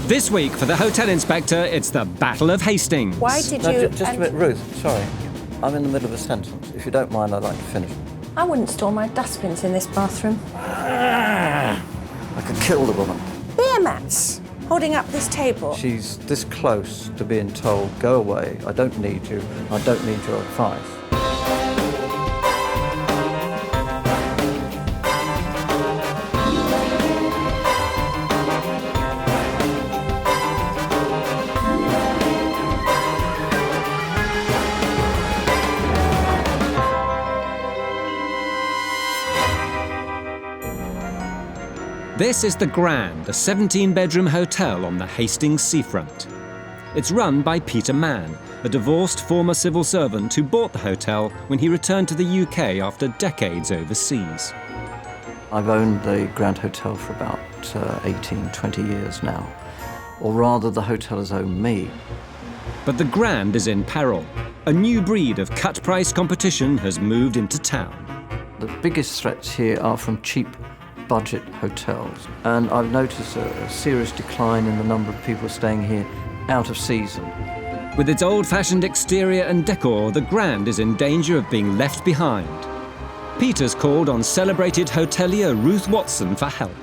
This week for the hotel inspector, it's the Battle of Hastings. Why did you... Just a minute, Ruth, sorry. I'm in the middle of a sentence. If you don't mind, I'd like to finish. I wouldn't store my dustbins in this bathroom. I could kill the woman. Beer mats holding up this table. She's this close to being told, go away, I don't need you, I don't need your advice. This is the Grand, a 17-bedroom hotel on the Hastings seafront. It's run by Peter Mann, a divorced former civil servant who bought the hotel when he returned to the UK after decades overseas. I've owned the Grand Hotel for about 18, 20 years now. Or rather, the hotel has owned me. But the Grand is in peril. A new breed of cut-price competition has moved into town. The biggest threats here are from cheap budget hotels, and I've noticed a serious decline in the number of people staying here out of season. With its old-fashioned exterior and decor, the Grand is in danger of being left behind. Peter's called on celebrated hotelier Ruth Watson for help.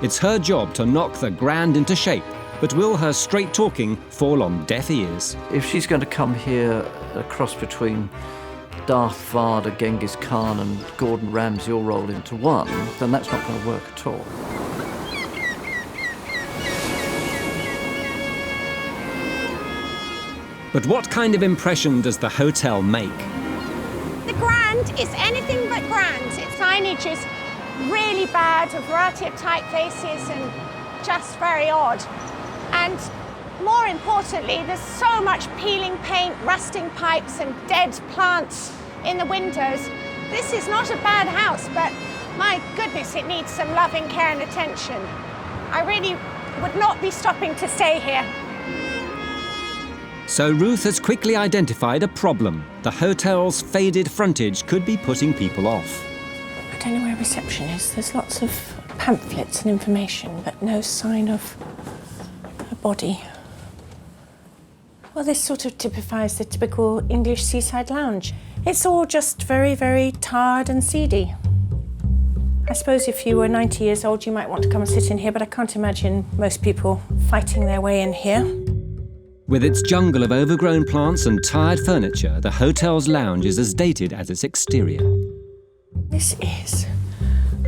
It's her job to knock the Grand into shape, but will her straight-talking fall on deaf ears? If she's going to come here a cross between Darth Vader, Genghis Khan and Gordon Ramsay all rolled into one, then that's not going to work at all. But what kind of impression does the hotel make? The Grand is anything but grand. Its signage is really bad, a variety of typefaces and just very odd. And more importantly, there's so much peeling paint, rusting pipes and dead plants in the windows. This is not a bad house, but my goodness, it needs some loving care and attention. I really would not be stopping to stay here. So Ruth has quickly identified a problem. The hotel's faded frontage could be putting people off. I don't know where reception is. There's lots of pamphlets and information, but no sign of a body. Well, this sort of typifies the typical English seaside lounge. It's all just very, very tired and seedy. I suppose if you were 90 years old, you might want to come and sit in here, but I can't imagine most people fighting their way in here. With its jungle of overgrown plants and tired furniture, the hotel's lounge is as dated as its exterior. This is,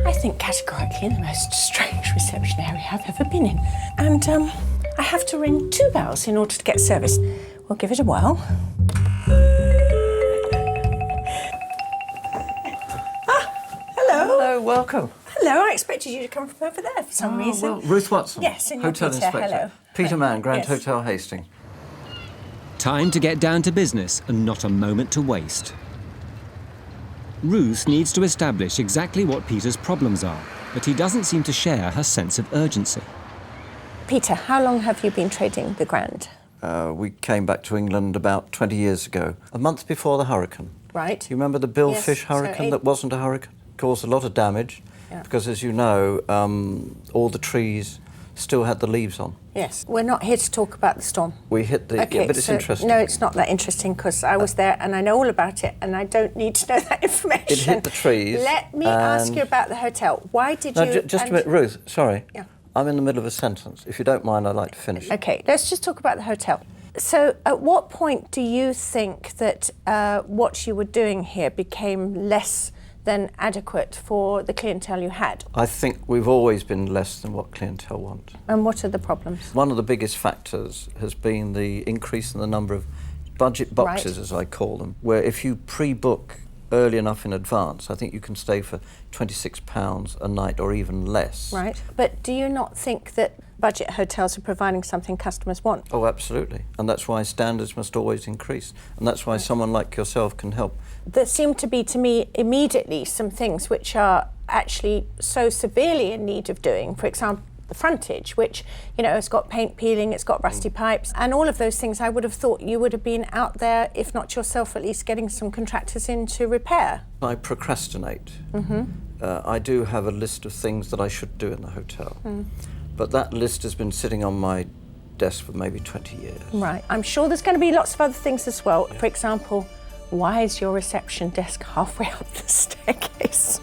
I think, categorically the most strange reception area I've ever been in. And I have to ring 2 bells in order to get service. We'll give it a whirl. Hello, welcome. Hello, I expected you to come from over there for some reason. Well, Ruth Watson. Yes, and Hotel Peter, Inspector. hello. Peter Mann, Grand Yes. Hotel Hastings. Time to get down to business and not a moment to waste. Ruth needs to establish exactly what Peter's problems are, but he doesn't seem to share her sense of urgency. Peter, how long have you been trading the Grand? We came back to England about 20 years ago, a month before the hurricane. Right. You remember the Billfish Yes, hurricane that wasn't a hurricane? Caused a lot of damage because, as you know, all the trees still had the leaves on. Yes. We're not here to talk about the storm. We hit the... Okay, yeah, but it's so, interesting. No, it's not that interesting because I was there and I know all about it and I don't need to know that information. It hit the trees. Let me ask you about the hotel. Why did you... Just a minute, Ruth, sorry. Yeah. I'm in the middle of a sentence. If you don't mind, I'd like to finish. OK, let's just talk about the hotel. So at what point do you think that what you were doing here became less than adequate for the clientele you had? I think we've always been less than what clientele want. And what are the problems? One of the biggest factors has been the increase in the number of budget boxes, as I call them, where if you pre-book early enough in advance, I think you can stay for £26 a night or even less. Right. But do you not think that budget hotels are providing something customers want? Oh, absolutely. And that's why standards must always increase. And that's why someone like yourself can help. There seem to be, to me, immediately some things which are actually so severely in need of doing. For example, the frontage, which, you know, has got paint peeling, it's got rusty pipes, and all of those things I would have thought you would have been out there, if not yourself, at least getting some contractors in to repair. I procrastinate. I do have a list of things that I should do in the hotel. But that list has been sitting on my desk for maybe 20 years. Right. I'm sure there's going to be lots of other things as well. For example, why is your reception desk halfway up the staircase?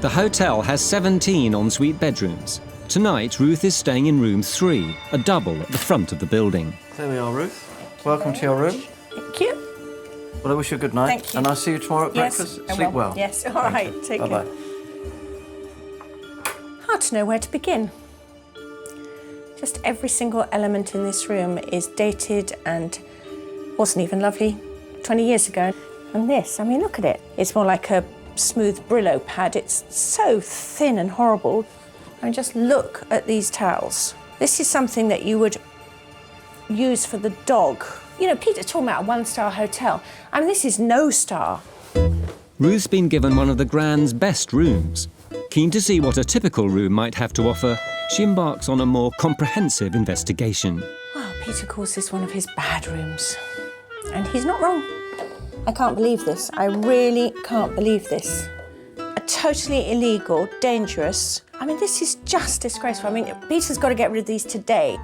The hotel has 17 ensuite bedrooms. Tonight, Ruth is staying in room 3, a double at the front of the building. There we are, Ruth. Welcome to your room. Thank you. Well, I wish you a good night. Thank you. And I'll see you tomorrow at Yes, breakfast. I Sleep will. well. Yes, all right. Take care. Bye-bye. Hard to know where to begin. Just every single element in this room is dated and wasn't even lovely 20 years ago. And this, I mean, look at it. It's more like a smooth Brillo pad. It's so thin and horrible. And just look at these towels. This is something that you would use for the dog. You know, Peter's talking about a one-star hotel. I mean, this is no star. Ruth's been given one of the Grand's best rooms. Keen to see what a typical room might have to offer, she embarks on a more comprehensive investigation. Well, Peter calls this one of his bad rooms. And he's not wrong. I can't believe this. I really can't believe this. A totally illegal, dangerous... I mean, this is just disgraceful. I mean, Peter's got to get rid of these today.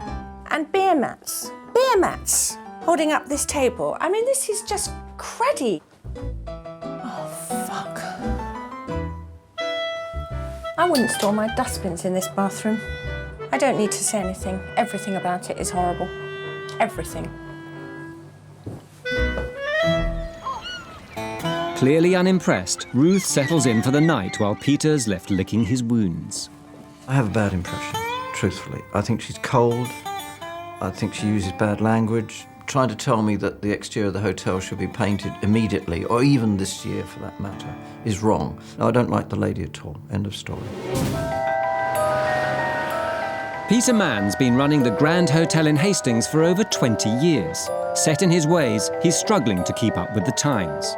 And beer mats. Beer mats holding up this table. I mean, this is just cruddy. Oh, fuck. I wouldn't store my dustbins in this bathroom. I don't need to say anything. Everything about it is horrible. Everything. Clearly unimpressed, Ruth settles in for the night while Peter's left licking his wounds. I have a bad impression, truthfully. I think she's cold. I think she uses bad language. Trying to tell me that the exterior of the hotel should be painted immediately, or even this year for that matter, is wrong. No, I don't like the lady at all. End of story. Peter Mann's been running the Grand Hotel in Hastings for over 20 years. Set in his ways, he's struggling to keep up with the times.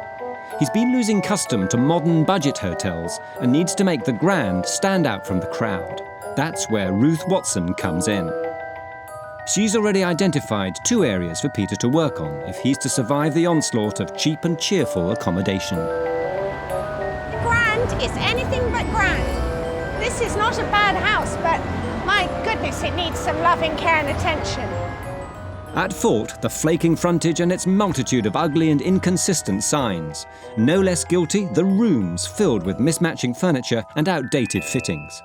He's been losing custom to modern budget hotels and needs to make the Grand stand out from the crowd. That's where Ruth Watson comes in. She's already identified 2 areas for Peter to work on if he's to survive the onslaught of cheap and cheerful accommodation. Grand is anything but grand. This is not a bad house, but my goodness, it needs some loving care and attention. At fault, the flaking frontage and its multitude of ugly and inconsistent signs. No less guilty, the rooms filled with mismatching furniture and outdated fittings.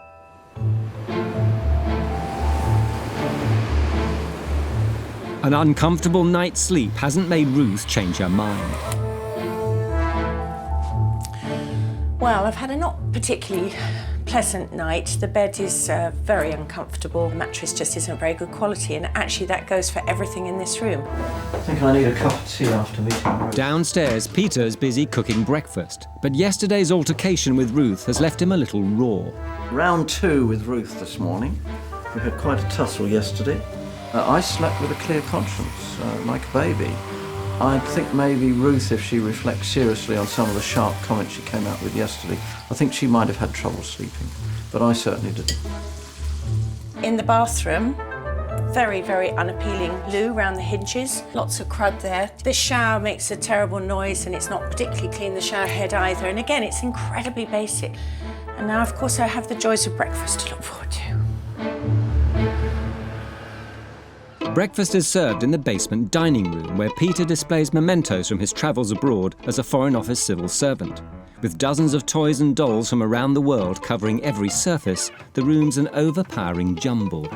An uncomfortable night's sleep hasn't made Ruth change her mind. Well, I've had a not particularly pleasant night. The bed is very uncomfortable. The mattress just isn't very good quality, and actually that goes for everything in this room. I think I need a cup of tea after meeting Ruth. Downstairs, Peter's busy cooking breakfast, but yesterday's altercation with Ruth has left him a little raw. Round 2 with Ruth this morning. We had quite a tussle yesterday. I slept with a clear conscience, like a baby. I think maybe Ruth, if she reflects seriously on some of the sharp comments she came out with yesterday, I think she might have had trouble sleeping, but I certainly didn't. In the bathroom, very, very unappealing loo around the hinges. Lots of crud there. The shower makes a terrible noise and it's not particularly clean, the shower head either. And again, it's incredibly basic. And now, of course, I have the joys of breakfast to look forward to. Breakfast is served in the basement dining room where Peter displays mementos from his travels abroad as a Foreign Office civil servant. With dozens of toys and dolls from around the world covering every surface, the room's an overpowering jumble.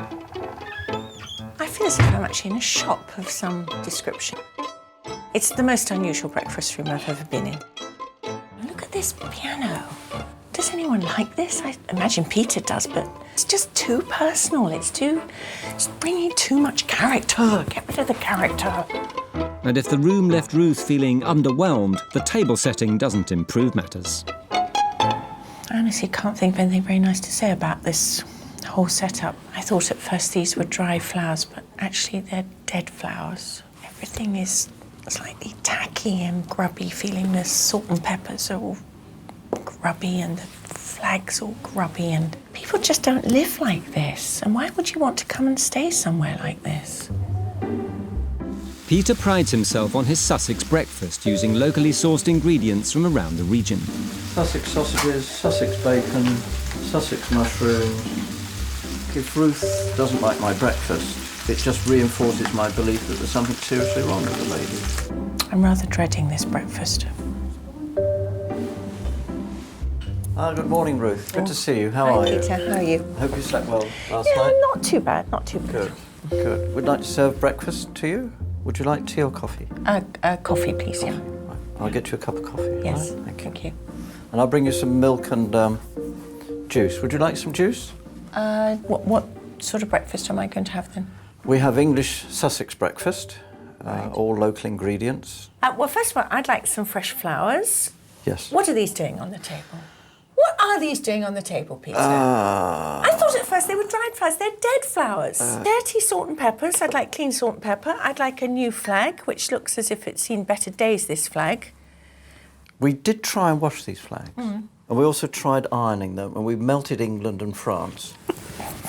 I feel as if I'm actually in a shop of some description. It's the most unusual breakfast room I've ever been in. Look at this piano. Does anyone like this? I imagine Peter does, but it's just too personal. It's bringing too much character. Get rid of the character. And if the room left Ruth feeling underwhelmed, the table setting doesn't improve matters. I honestly can't think of anything very nice to say about this whole setup. I thought at first these were dry flowers, but actually they're dead flowers. Everything is slightly tacky and grubby, feeling the salt and peppers are all grubby and the flags all grubby, and people just don't live like this. And why would you want to come and stay somewhere like this? Peter prides himself on his Sussex breakfast using locally sourced ingredients from around the region. Sussex sausages, Sussex bacon, Sussex mushrooms, if Ruth doesn't like my breakfast, it just reinforces my belief that there's something seriously wrong with the lady. I'm rather dreading this breakfast. Good morning, Ruth. Good to see you. How are you? Peter, how are you? I hope you slept well last Yeah, night. not too bad, not too bad. Good, good. We'd like to serve breakfast to you. Would you like tea or coffee? Coffee, please, yeah. I'll get you a cup of coffee. Yes, Right? thank you. And I'll bring you some milk and juice. Would you like some juice? What sort of breakfast am I going to have then? We have English Sussex breakfast, all local ingredients. Well, first of all, I'd like some fresh flowers. Yes. What are these doing on the table? What are these doing on the table, Peter? Ah. I thought at first they were dried flowers. They're dead flowers. Dirty salt and peppers. I'd like clean salt and pepper. I'd like a new flag, which looks as if it's seen better days, this flag. We did try and wash these flags. And we also tried ironing them, and we melted England and France.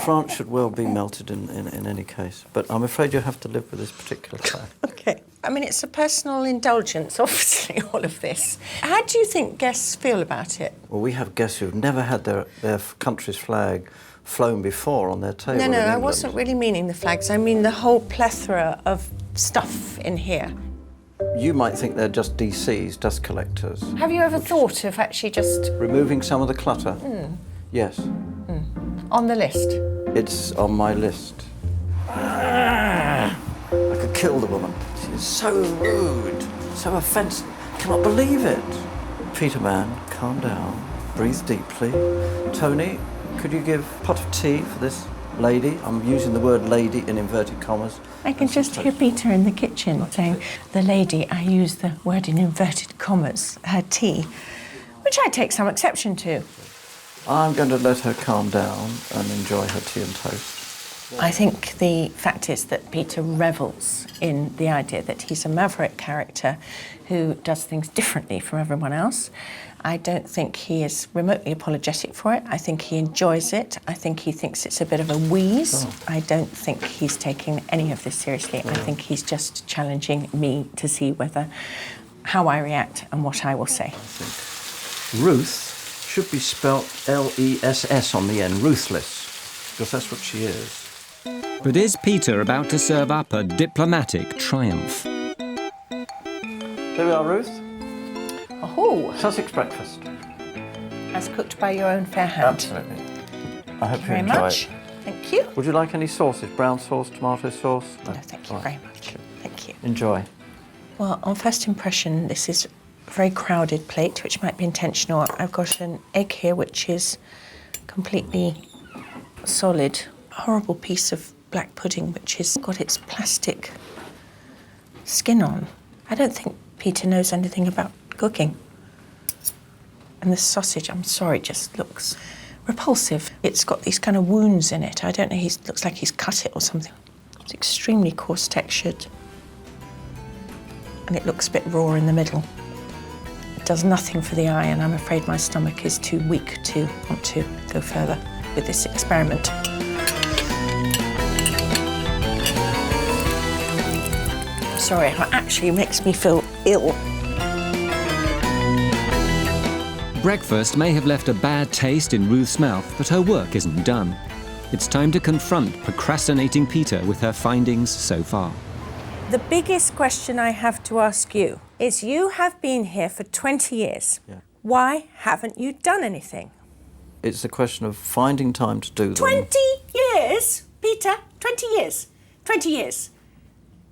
France should well be melted in any case, but I'm afraid you have to live with this particular flag. Okay. I mean, it's a personal indulgence, obviously, all of this. How do you think guests feel about it? Well, we have guests who've never had their country's flag flown before on their table. No, in I England. wasn't really meaning the flags. I mean the whole plethora of stuff in here. You might think they're just DCs, dust collectors. Have you ever thought of actually just Removing some of the clutter? Yes. on the list? It's on my list. I could kill the woman. She's so rude, so offensive. I cannot believe it. Peter, man, calm down. Breathe deeply. Tony, could you give a pot of tea for this lady? I'm using the word lady in inverted commas. I can just hear Peter in the kitchen saying, the lady, I use the word in inverted commas, her tea, which I take some exception to. I'm going to let her calm down and enjoy her tea and toast. I think the fact is that Peter revels in the idea that he's a maverick character who does things differently from everyone else. I don't think he is remotely apologetic for it. I think he enjoys it. I think he thinks it's a bit of a wheeze. I don't think he's taking any of this seriously. I think he's just challenging me to see how I react and what I will say. Ruth should be spelt L-E-S-S on the end, ruthless, because that's what she is. But is Peter about to serve up a diplomatic triumph? There we are, Ruth. Oh, Sussex breakfast. as cooked by your own fair hand. Absolutely. I hope you Very enjoy much. it. Thank you. Would you like any sauces? Brown sauce, tomato sauce? No, thank you Right. very much. Thank you. Enjoy. Well, on first impression, this is a very crowded plate, which might be intentional. I've got an egg here, which is completely solid. A horrible piece of black pudding, which has got its plastic skin on. I don't think Peter knows anything about cooking. And the sausage, I'm sorry, just looks repulsive. It's got these kind of wounds in it. I don't know, looks like he's cut it or something. It's extremely coarse textured. And it looks a bit raw in the middle. It does nothing for the eye, and I'm afraid my stomach is too weak to want to go further with this experiment. Sorry, it actually makes me feel ill. Breakfast may have left a bad taste in Ruth's mouth, but her work isn't done. It's time to confront procrastinating Peter with her findings so far. The biggest question I have to ask you is, you have been here for 20 years. Yeah. Why haven't you done anything? It's a question of finding time to do them. 20 years, Peter? 20 years? 20 years.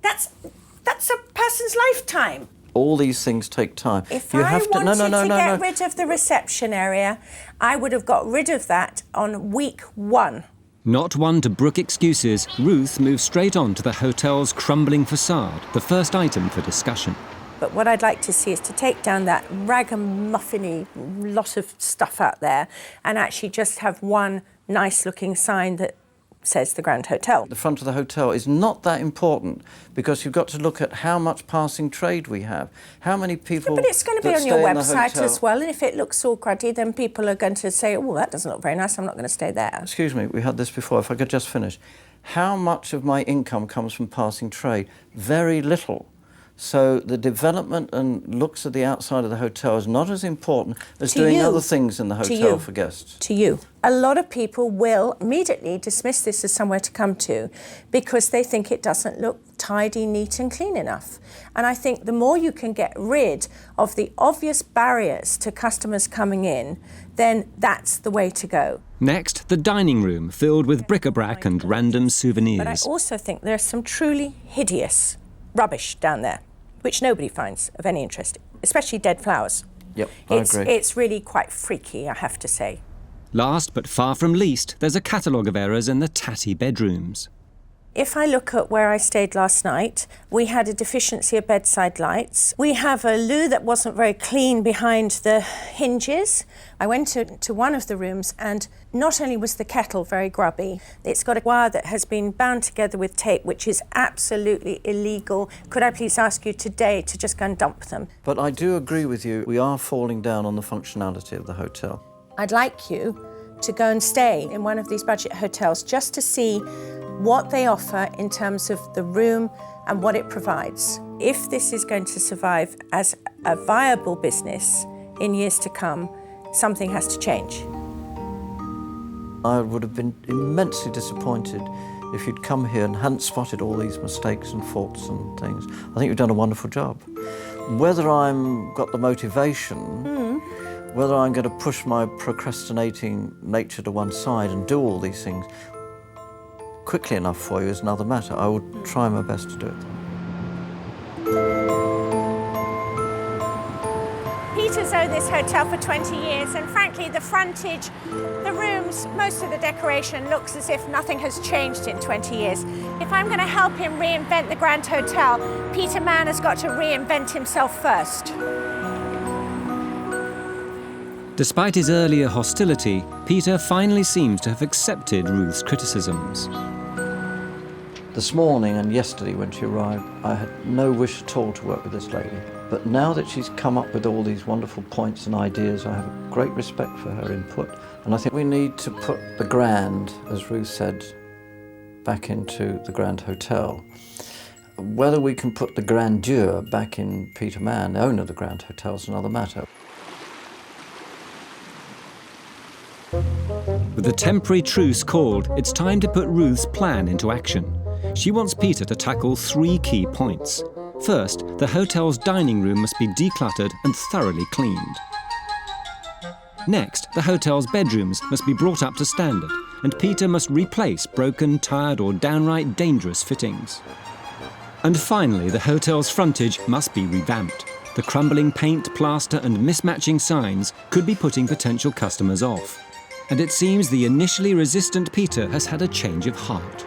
That's a person's lifetime. All these things take time. If I wanted to get rid of the reception area, I would have got rid of that on week 1. Not one to brook excuses, Ruth moves straight on to the hotel's crumbling facade, the first item for discussion. But what I'd like to see is to take down that ragamuffin-y lot of stuff out there and actually just have one nice-looking sign that says the Grand Hotel. The front of the hotel is not that important because you've got to look at how much passing trade we have. How many people But it's going to be that on your stay in the website hotel- as well, and if it looks all cruddy, then people are going to say, oh, that doesn't look very nice, I'm not going to stay there. Excuse me, we had this before, if I could just finish. How much of my income comes from passing trade? Very little. So the development and looks of the outside of the hotel is not as important as doing other things in the hotel for guests. To you. A lot of people will immediately dismiss this as somewhere to come to because they think it doesn't look tidy, neat and clean enough. And I think the more you can get rid of the obvious barriers to customers coming in, then that's the way to go. Next, the dining room, filled with bric-a-brac and random souvenirs. But I also think there's some truly hideous rubbish down there, which nobody finds of any interest, especially dead flowers. Yep, I agree. It's really quite freaky, I have to say. Last but far from least, there's a catalogue of errors in the tatty bedrooms. If I look at where I stayed last night, we had a deficiency of bedside lights. We have a loo that wasn't very clean behind the hinges. I went to one of the rooms and not only was the kettle very grubby, it's got a wire that has been bound together with tape, which is absolutely illegal. Could I please ask you today to just go and dump them? But I do agree with you, we are falling down on the functionality of the hotel. I'd like you to go and stay in one of these budget hotels just to see what they offer in terms of the room and what it provides. If this is going to survive as a viable business in years to come, something has to change. I would have been immensely disappointed if you'd come here and hadn't spotted all these mistakes and faults and things. I think you've done a wonderful job. Whether I'm got the motivation, whether I'm going to push my procrastinating nature to one side and do all these things quickly enough for you is another matter. I will try my best to do it. Peter's owned this hotel for 20 years, and frankly, the frontage, the rooms, most of the decoration looks as if nothing has changed in 20 years. If I'm going to help him reinvent the Grand Hotel, Peter Mann has got to reinvent himself first. Despite his earlier hostility, Peter finally seems to have accepted Ruth's criticisms. This morning and yesterday when she arrived, I had no wish at all to work with this lady. But now that she's come up with all these wonderful points and ideas, I have a great respect for her input. And I think we need to put the grand, as Ruth said, back into the Grand Hotel. Whether we can put the grandeur back in Peter Mann, the owner of the Grand Hotel, is another matter. With the temporary truce called, it's time to put Ruth's plan into action. She wants Peter to tackle 3 key points. First, the hotel's dining room must be decluttered and thoroughly cleaned. Next, the hotel's bedrooms must be brought up to standard, and Peter must replace broken, tired or downright dangerous fittings. And finally, the hotel's frontage must be revamped. The crumbling paint, plaster and mismatching signs could be putting potential customers off. And it seems the initially resistant Peter has had a change of heart.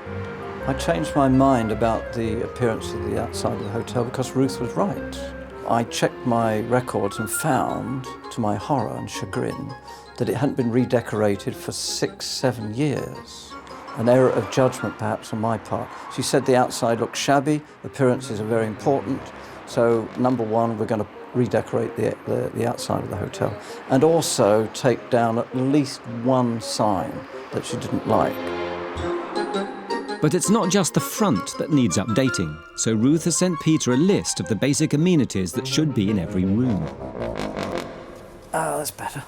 I changed my mind about the appearance of the outside of the hotel because Ruth was right. I checked my records and found, to my horror and chagrin, that it hadn't been redecorated for 6-7 years. An error of judgment, perhaps, on my part. She said the outside looked shabby, appearances are very important, so number one, we're going to redecorate the outside of the hotel and also take down at least one sign that she didn't like. But it's not just the front that needs updating, so Ruth has sent Peter a list of the basic amenities that should be in every room. Oh, that's better.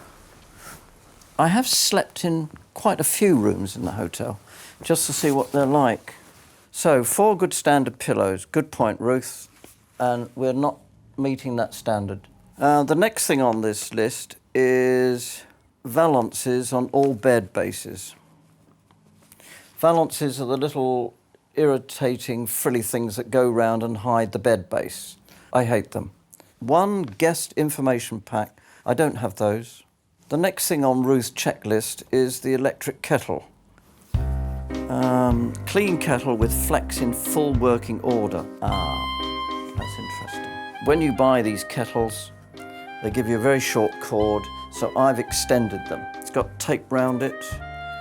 I have slept in quite a few rooms in the hotel, just to see what they're like. So, 4 good standard pillows. Good point, Ruth. And we're not meeting that standard. The next thing on this list is valances on all bed bases. Valances are the little irritating, frilly things that go round and hide the bed base. I hate them. 1 guest information pack. I don't have those. The next thing on Ruth's checklist is the electric kettle. Clean kettle with flex in full working order. Ah, that's interesting. When you buy these kettles, they give you a very short cord, so I've extended them. It's got tape round it.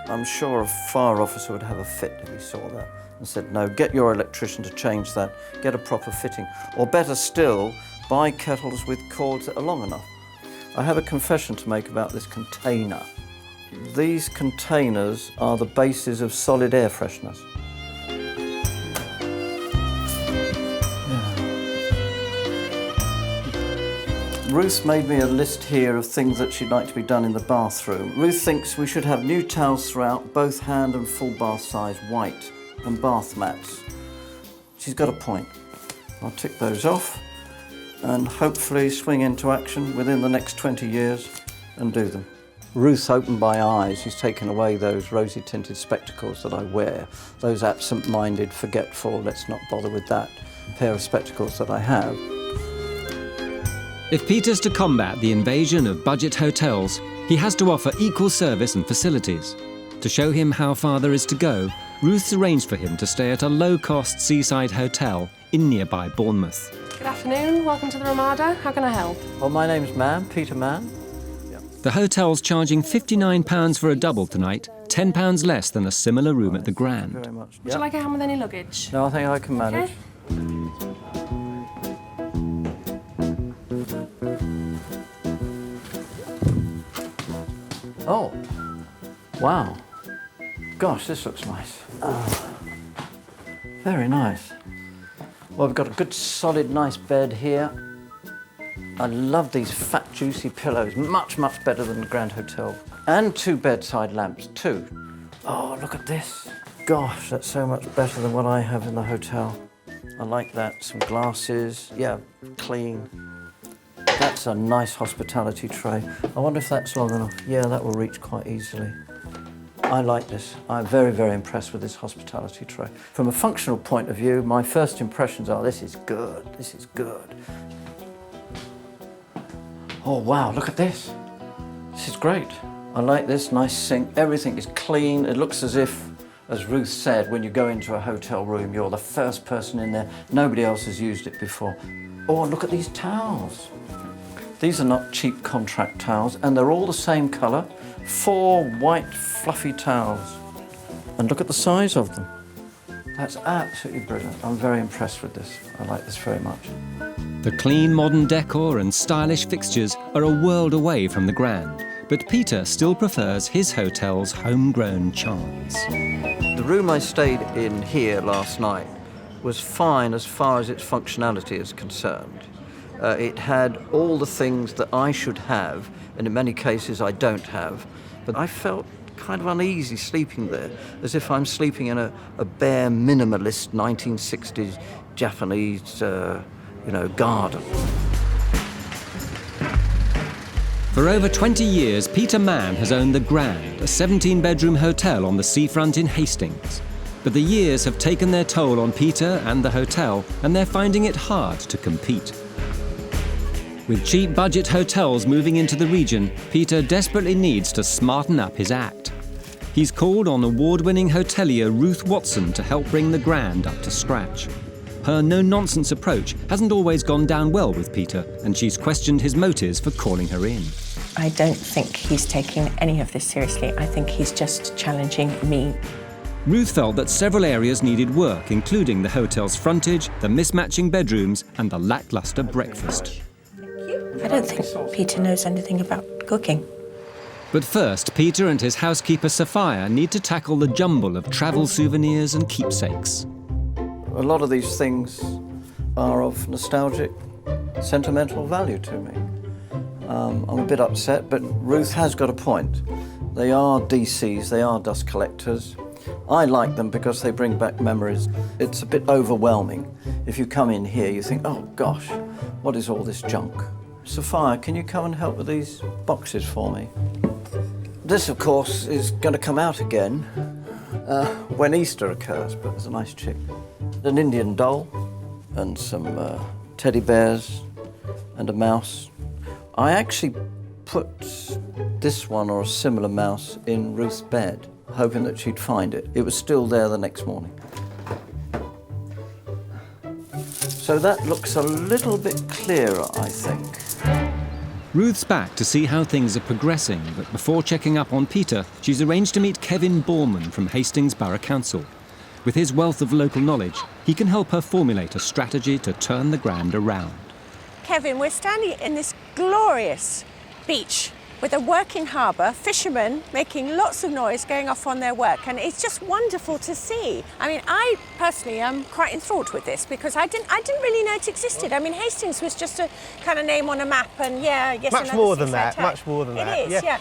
I'm sure a fire officer would have a fit if he saw that and said, no, get your electrician to change that, get a proper fitting. Or better still, buy kettles with cords that are long enough. I have a confession to make about this container. These containers are the basis of solid air fresheners. Yeah. Ruth made me a list here of things that she'd like to be done in the bathroom. Ruth thinks we should have new towels throughout, both hand and full bath size, white, and bath mats. She's got a point. I'll tick those off and hopefully swing into action within the next 20 years and do them. Ruth opened my eyes. She's taken away those rosy-tinted spectacles that I wear, those absent-minded, forgetful, let's not bother with that pair of spectacles that I have. If Peter's to combat the invasion of budget hotels, he has to offer equal service and facilities. To show him how far there is to go, Ruth's arranged for him to stay at a low-cost seaside hotel in nearby Bournemouth. Good afternoon, welcome to the Ramada. How can I help? Well, my name's Mann, Peter Mann. The hotel's charging £59 for a double tonight, £10 less than a similar room at the Grand. Very much. Would you like a hand with any luggage? No, I think I can manage. Okay. Oh, wow. Gosh, this looks nice. Oh, very nice. Well, we've got a good, solid, nice bed here. I love these fat, juicy pillows. Much, much better than the Grand Hotel. And 2 bedside lamps, too. Oh, look at this. Gosh, that's so much better than what I have in the hotel. I like that. Some glasses. Yeah, clean. That's a nice hospitality tray. I wonder if that's long enough. Yeah, that will reach quite easily. I like this. I'm very, very impressed with this hospitality tray. From a functional point of view, my first impressions are this is good, this is good. Oh, wow, look at this. This is great. I like this, nice sink. Everything is clean. It looks as if, as Ruth said, when you go into a hotel room, you're the first person in there. Nobody else has used it before. Oh, look at these towels. These are not cheap contract towels, and they're all the same colour. 4 white, fluffy towels. And look at the size of them. That's absolutely brilliant. I'm very impressed with this. I like this very much. The clean modern decor and stylish fixtures are a world away from the Grand, but Peter still prefers his hotel's homegrown charms. The room I stayed in here last night was fine as far as its functionality is concerned. It had all the things that I should have, and in many cases I don't have, but I felt kind of uneasy sleeping there, as if I'm sleeping in a bare minimalist 1960s Japanese, garden. For over 20 years, Peter Mann has owned the Grand, a 17-bedroom hotel on the seafront in Hastings. But the years have taken their toll on Peter and the hotel, and they're finding it hard to compete. With cheap budget hotels moving into the region, Peter desperately needs to smarten up his act. He's called on award-winning hotelier Ruth Watson to help bring the Grand up to scratch. Her no-nonsense approach hasn't always gone down well with Peter, and she's questioned his motives for calling her in. I don't think he's taking any of this seriously. I think he's just challenging me. Ruth felt that several areas needed work, including the hotel's frontage, the mismatching bedrooms, and the lacklustre breakfast. I don't think Peter knows anything about cooking. But first, Peter and his housekeeper Sophia need to tackle the jumble of travel souvenirs and keepsakes. A lot of these things are of nostalgic, sentimental value to me. I'm a bit upset, but Ruth has got a point. They are DCs, they are dust collectors. I like them because they bring back memories. It's a bit overwhelming. If you come in here, you think, oh gosh, what is all this junk? Sophia, can you come and help with these boxes for me? This, of course, is going to come out again when Easter occurs, but there's a nice chick. An Indian doll and some teddy bears and a mouse. I actually put this one or a similar mouse in Ruth's bed, hoping that she'd find it. It was still there the next morning. So that looks a little bit clearer, I think. Ruth's back to see how things are progressing, but before checking up on Peter, she's arranged to meet Kevin Borman from Hastings Borough Council. With his wealth of local knowledge, he can help her formulate a strategy to turn the Grand around. Kevin, we're standing in this glorious beach with a working harbour, fishermen making lots of noise going off on their work, and it's just wonderful to see. I mean, I personally am quite enthralled with this because I didn't really know it existed. I mean, Hastings was just a kind of name on a map, and much more than that. Much more than that. It is, yeah.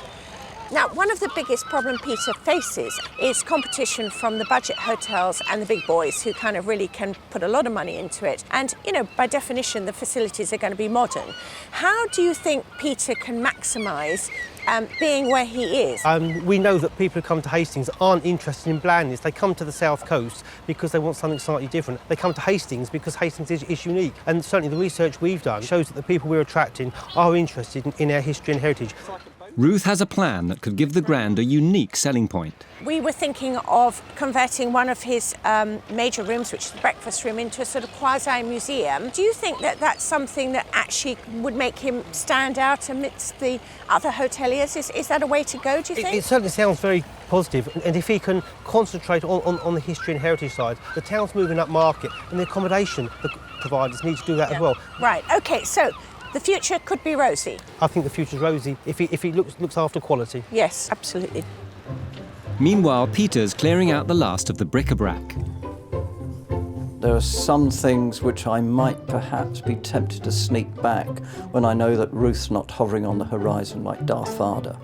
Now, one of the biggest problem Peter faces is competition from the budget hotels and the big boys who kind of really can put a lot of money into it. And, you know, by definition, the facilities are going to be modern. How do you think Peter can maximise being where he is? We know that people who come to Hastings aren't interested in blandness. They come to the South Coast because they want something slightly different. They come to Hastings because Hastings is unique. And certainly the research we've done shows that the people we're attracting are interested in our history and heritage. Ruth has a plan that could give the Grand a unique selling point. We were thinking of converting one of his major rooms, which is the breakfast room, into a sort of quasi-museum. Do you think that that's something that actually would make him stand out amidst the other hoteliers? Is that a way to go, do you think? It certainly sounds very positive, and if he can concentrate on the history and heritage side, the town's moving up market, and the accommodation the providers need to do that as well. Right, OK, so the future could be rosy. I think the future's rosy if he looks after quality. Yes, absolutely. Meanwhile, Peter's clearing out the last of the bric-a-brac. There are some things which I might perhaps be tempted to sneak back when I know that Ruth's not hovering on the horizon like Darth Vader.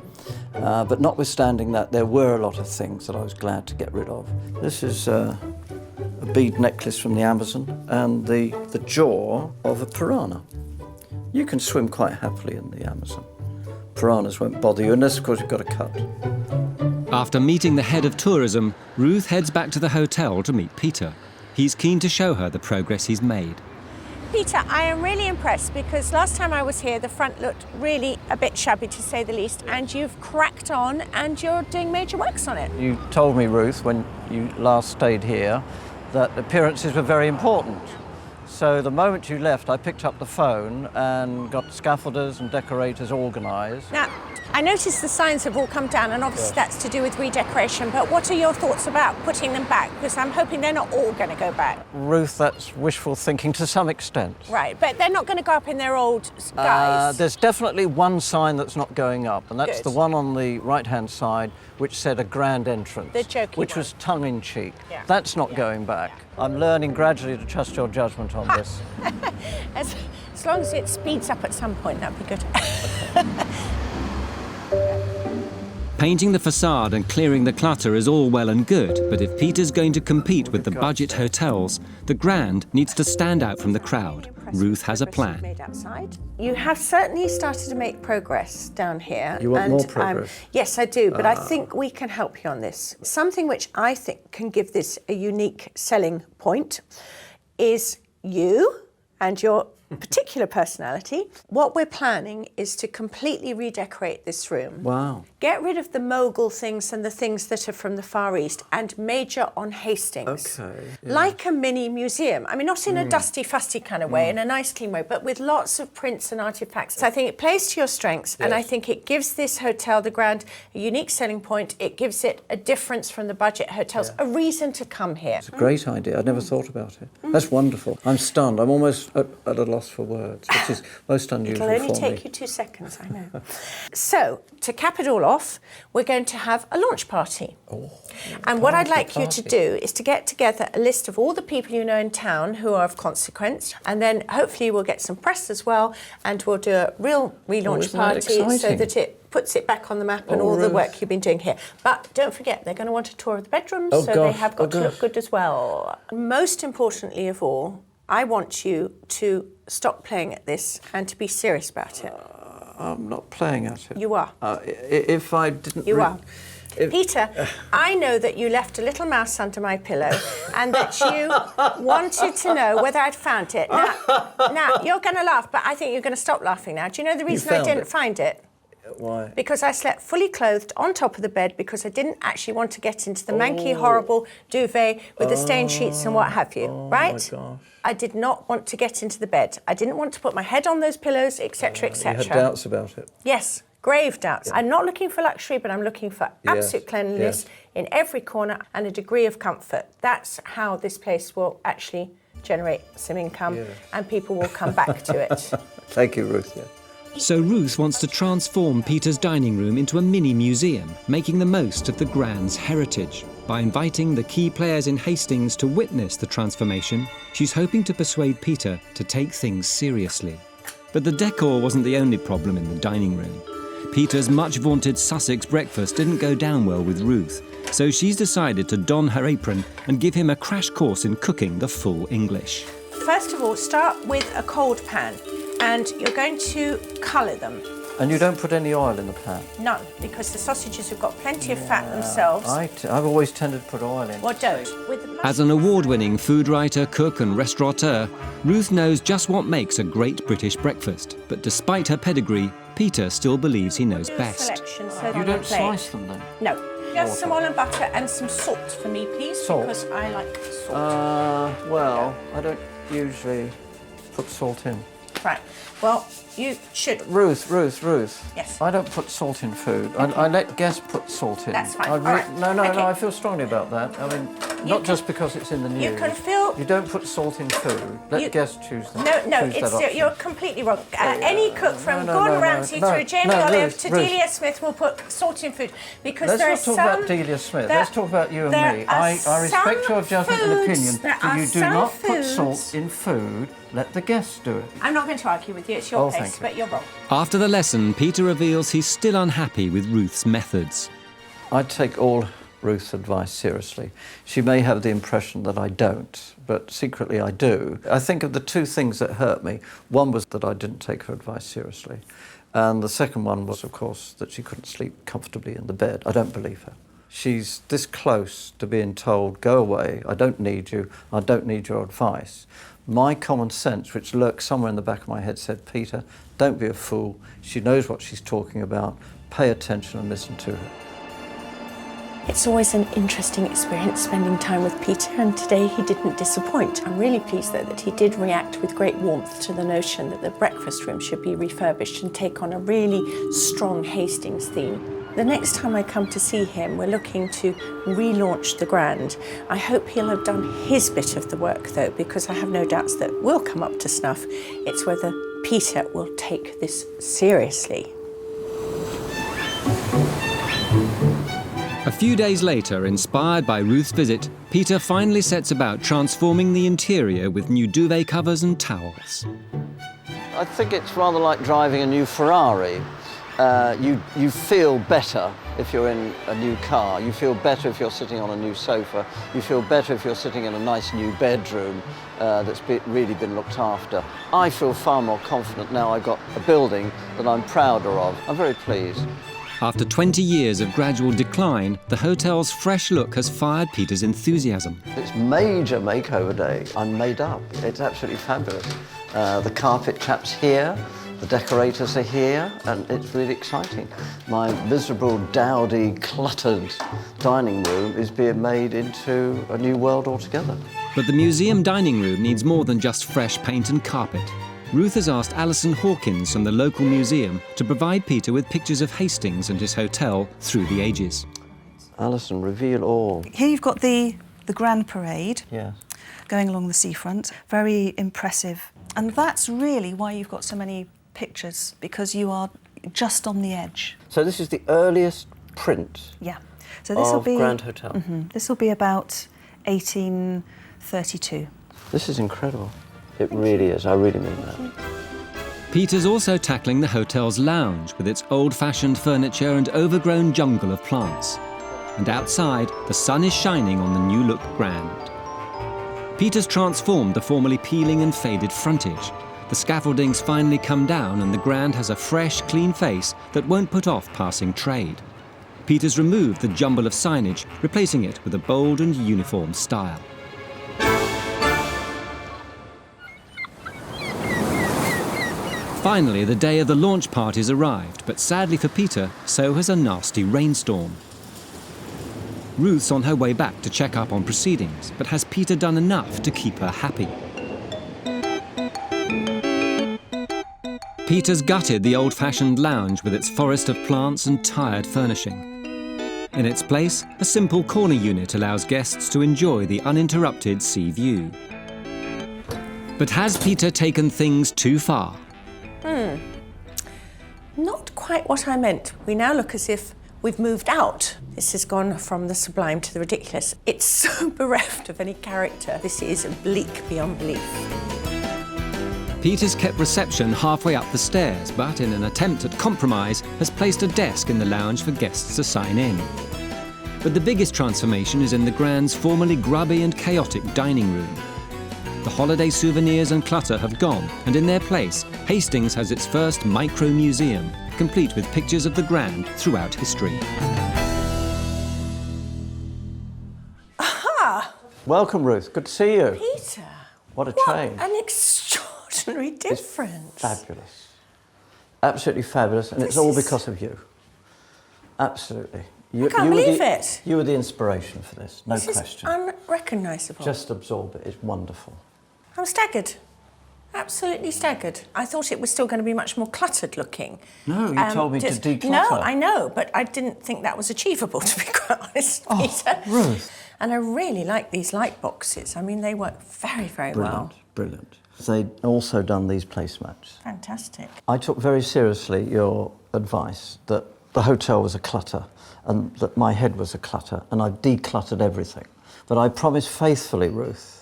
But notwithstanding that, there were a lot of things that I was glad to get rid of. This is a bead necklace from the Amazon and the jaw of a piranha. You can swim quite happily in the Amazon. Piranhas won't bother you unless, of course, you've got a cut. After meeting the head of tourism, Ruth heads back to the hotel to meet Peter. He's keen to show her the progress he's made. Peter, I am really impressed because last time I was here, the front looked really a bit shabby, to say the least, and you've cracked on and you're doing major works on it. You told me, Ruth, when you last stayed here, that appearances were very important. So the moment you left, I picked up the phone and got scaffolders and decorators organised. Now, I noticed the signs have all come down, and obviously that's to do with redecoration, but what are your thoughts about putting them back? Because I'm hoping they're not all going to go back. Ruth, that's wishful thinking to some extent. Right, but they're not going to go up in their old guise. There's definitely one sign that's not going up, and that's Good. the one on the right-hand side, which said a grand entrance. The jokey which one. was tongue-in-cheek. Yeah. That's not going back. I'm learning gradually to trust your judgment on this. As long as it speeds up at some point, that'd be good. Painting the facade and clearing the clutter is all well and good, but if Peter's going to compete with the budget hotels, the Grand needs to stand out from the crowd. Ruth has a plan. Made outside. You have certainly started to make progress down here. You want more progress? Yes, I do, but I think we can help you on this. Something which I think can give this a unique selling point is you and your particular personality. What we're planning is to completely redecorate this room. Wow. Get rid of the mogul things and the things that are from the Far East and major on Hastings. Okay. Yeah. Like a mini museum. I mean, not in a dusty, fusty kind of way, in a nice, clean way, but with lots of prints and artefacts. So I think it plays to your strengths, and I think it gives this hotel, the Grand, a unique selling point. It gives it a difference from the budget hotels, a reason to come here. It's a great idea. I'd never thought about it. That's wonderful. I'm stunned. I'm almost at a loss for words, which is most unusual for me. It'll only take you 2 seconds, I know. So, to cap it all off, we're going to have a launch party. And what I'd like you to do is to get together a list of all the people you know in town who are of consequence, and then hopefully we'll get some press as well, and we'll do a real relaunch party so that it puts it back on the map and all the work you've been doing here. But don't forget, they're going to want a tour of the bedrooms, so they have got to look good as well. Most importantly of all, I want you to stop playing at this and to be serious about it. I'm not playing at it. You are. If I didn't... You are. Peter, I know that you left a little mouse under my pillow and that you wanted to know whether I'd found it. Now you're going to laugh, but I think you're going to stop laughing now. Do you know the reason I didn't find it? Why? Because I slept fully clothed on top of the bed because I didn't actually want to get into the manky, horrible duvet with the stained sheets and what have you, right? Oh, my gosh. I did not want to get into the bed. I didn't want to put my head on those pillows, etc., etc. You had doubts about it? Yes, grave doubts. I'm not looking for luxury, but I'm looking for absolute cleanliness in every corner and a degree of comfort. That's how this place will actually generate some income and people will come back to it. Thank you, Ruth. Yeah. So Ruth wants to transform Peter's dining room into a mini museum, making the most of the Grand's heritage. By inviting the key players in Hastings to witness the transformation, she's hoping to persuade Peter to take things seriously. But the decor wasn't the only problem in the dining room. Peter's much-vaunted Sussex breakfast didn't go down well with Ruth, so she's decided to don her apron and give him a crash course in cooking the full English. First of all, start with a cold pan, and you're going to colour them. And you don't put any oil in the pan? None, because the sausages have got plenty of fat themselves. I've always tended to put oil in. Well, don't. As an award-winning food writer, cook and restaurateur, Ruth knows just what makes a great British breakfast. But despite her pedigree, Peter still believes he knows best. You don't slice them then? No. Just some oil and butter and some salt for me, please, salt? because I like salt. Well, I don't usually put salt in. Right. Well, you should. Ruth. Yes. I don't put salt in food. I let guests put salt in. That's fine. All right. No, Okay. I feel strongly about that. I mean, not just because it's in the news. You can feel. You don't put salt in food. Let guests choose them. No, you're completely wrong. Any cook from Gordon Ramsay through Jamie Olive to Delia Smith will put salt in food because there are Let's not talk about Delia Smith. Let's talk about you and me. I respect your judgment and opinion, but you do not put salt in food. Let the guests do it. I'm not going to argue with you. It's your thank place, you. but you're wrong. After the lesson, Peter reveals he's still unhappy with Ruth's methods. I take all Ruth's advice seriously. She may have the impression that I don't, but secretly I do. I think of the two things that hurt me. One was that I didn't take her advice seriously. And the second one was, of course, that she couldn't sleep comfortably in the bed. I don't believe her. She's this close to being told, go away, I don't need you, I don't need your advice. My common sense, which lurks somewhere in the back of my head, said, Peter, don't be a fool. She knows what she's talking about. Pay attention and listen to her. It's always an interesting experience spending time with Peter, and today he didn't disappoint. I'm really pleased, though, that he did react with great warmth to the notion that the breakfast room should be refurbished and take on a really strong Hastings theme. The next time I come to see him, we're looking to relaunch the Grand. I hope he'll have done his bit of the work, though, because I have no doubts that we'll come up to snuff. It's whether Peter will take this seriously. A few days later, inspired by Ruth's visit, Peter finally sets about transforming the interior with new duvet covers and towels. I think it's rather like driving a new Ferrari. You feel better if you're in a new car. You feel better if you're sitting on a new sofa. You feel better if you're sitting in a nice new bedroom that's really been looked after. I feel far more confident now I've got a building that I'm prouder of. I'm very pleased. After 20 years of gradual decline, the hotel's fresh look has fired Peter's enthusiasm. It's major makeover day. I'm made up. It's absolutely fabulous. The carpet chap's here. The decorators are here, and it's really exciting. My miserable, dowdy, cluttered dining room is being made into a new world altogether. But the museum dining room needs more than just fresh paint and carpet. Ruth has asked Alison Hawkins from the local museum to provide Peter with pictures of Hastings and his hotel through the ages. Alison, reveal all. Here you've got the Grand Parade going along the seafront. Very impressive. And that's really why you've got so many pictures, because you are just on the edge. So this is the earliest print So this will be Grand Hotel. This will be about 1832. This is incredible. It really is. I really mean that. Peter's also tackling the hotel's lounge with its old-fashioned furniture and overgrown jungle of plants. And outside, the sun is shining on the new-look Grand. Peter's transformed the formerly peeling and faded frontage. The scaffolding's finally come down and the Grand has a fresh, clean face that won't put off passing trade. Peter's removed the jumble of signage, replacing it with a bold and uniform style. Finally, the day of the launch party's arrived, but sadly for Peter, so has a nasty rainstorm. Ruth's on her way back to check up on proceedings, but has Peter done enough to keep her happy? Peter's gutted the old-fashioned lounge with its forest of plants and tired furnishing. In its place, a simple corner unit allows guests to enjoy the uninterrupted sea view. But has Peter taken things too far? Not quite what I meant. We now look as if we've moved out. This has gone from the sublime to the ridiculous. It's so bereft of any character. This is bleak beyond belief. Peter's kept reception halfway up the stairs, but in an attempt at compromise, has placed a desk in the lounge for guests to sign in. But the biggest transformation is in the Grand's formerly grubby and chaotic dining room. The holiday souvenirs and clutter have gone, and in their place, Hastings has its first micro-museum, complete with pictures of the Grand throughout history. Aha! Welcome, Ruth. Good to see you. Peter! What a change. An extraordinary difference. It's fabulous. Absolutely fabulous, and it's all because of you. Absolutely. I can't believe it. You were the inspiration for this, no This question. is unrecognisable. Just absorb it. It's wonderful. I'm staggered. Absolutely staggered. I thought it was still going to be much more cluttered looking. No, you told me to declutter. No, I know, but I didn't think that was achievable, to be quite honest, Peter. Ruth. And I really like these light boxes. I mean, they work very, very well. Brilliant. They'd also done these placemats. Fantastic. I took very seriously your advice that the hotel was a clutter and that my head was a clutter, and I've decluttered everything. But I promised faithfully, Ruth,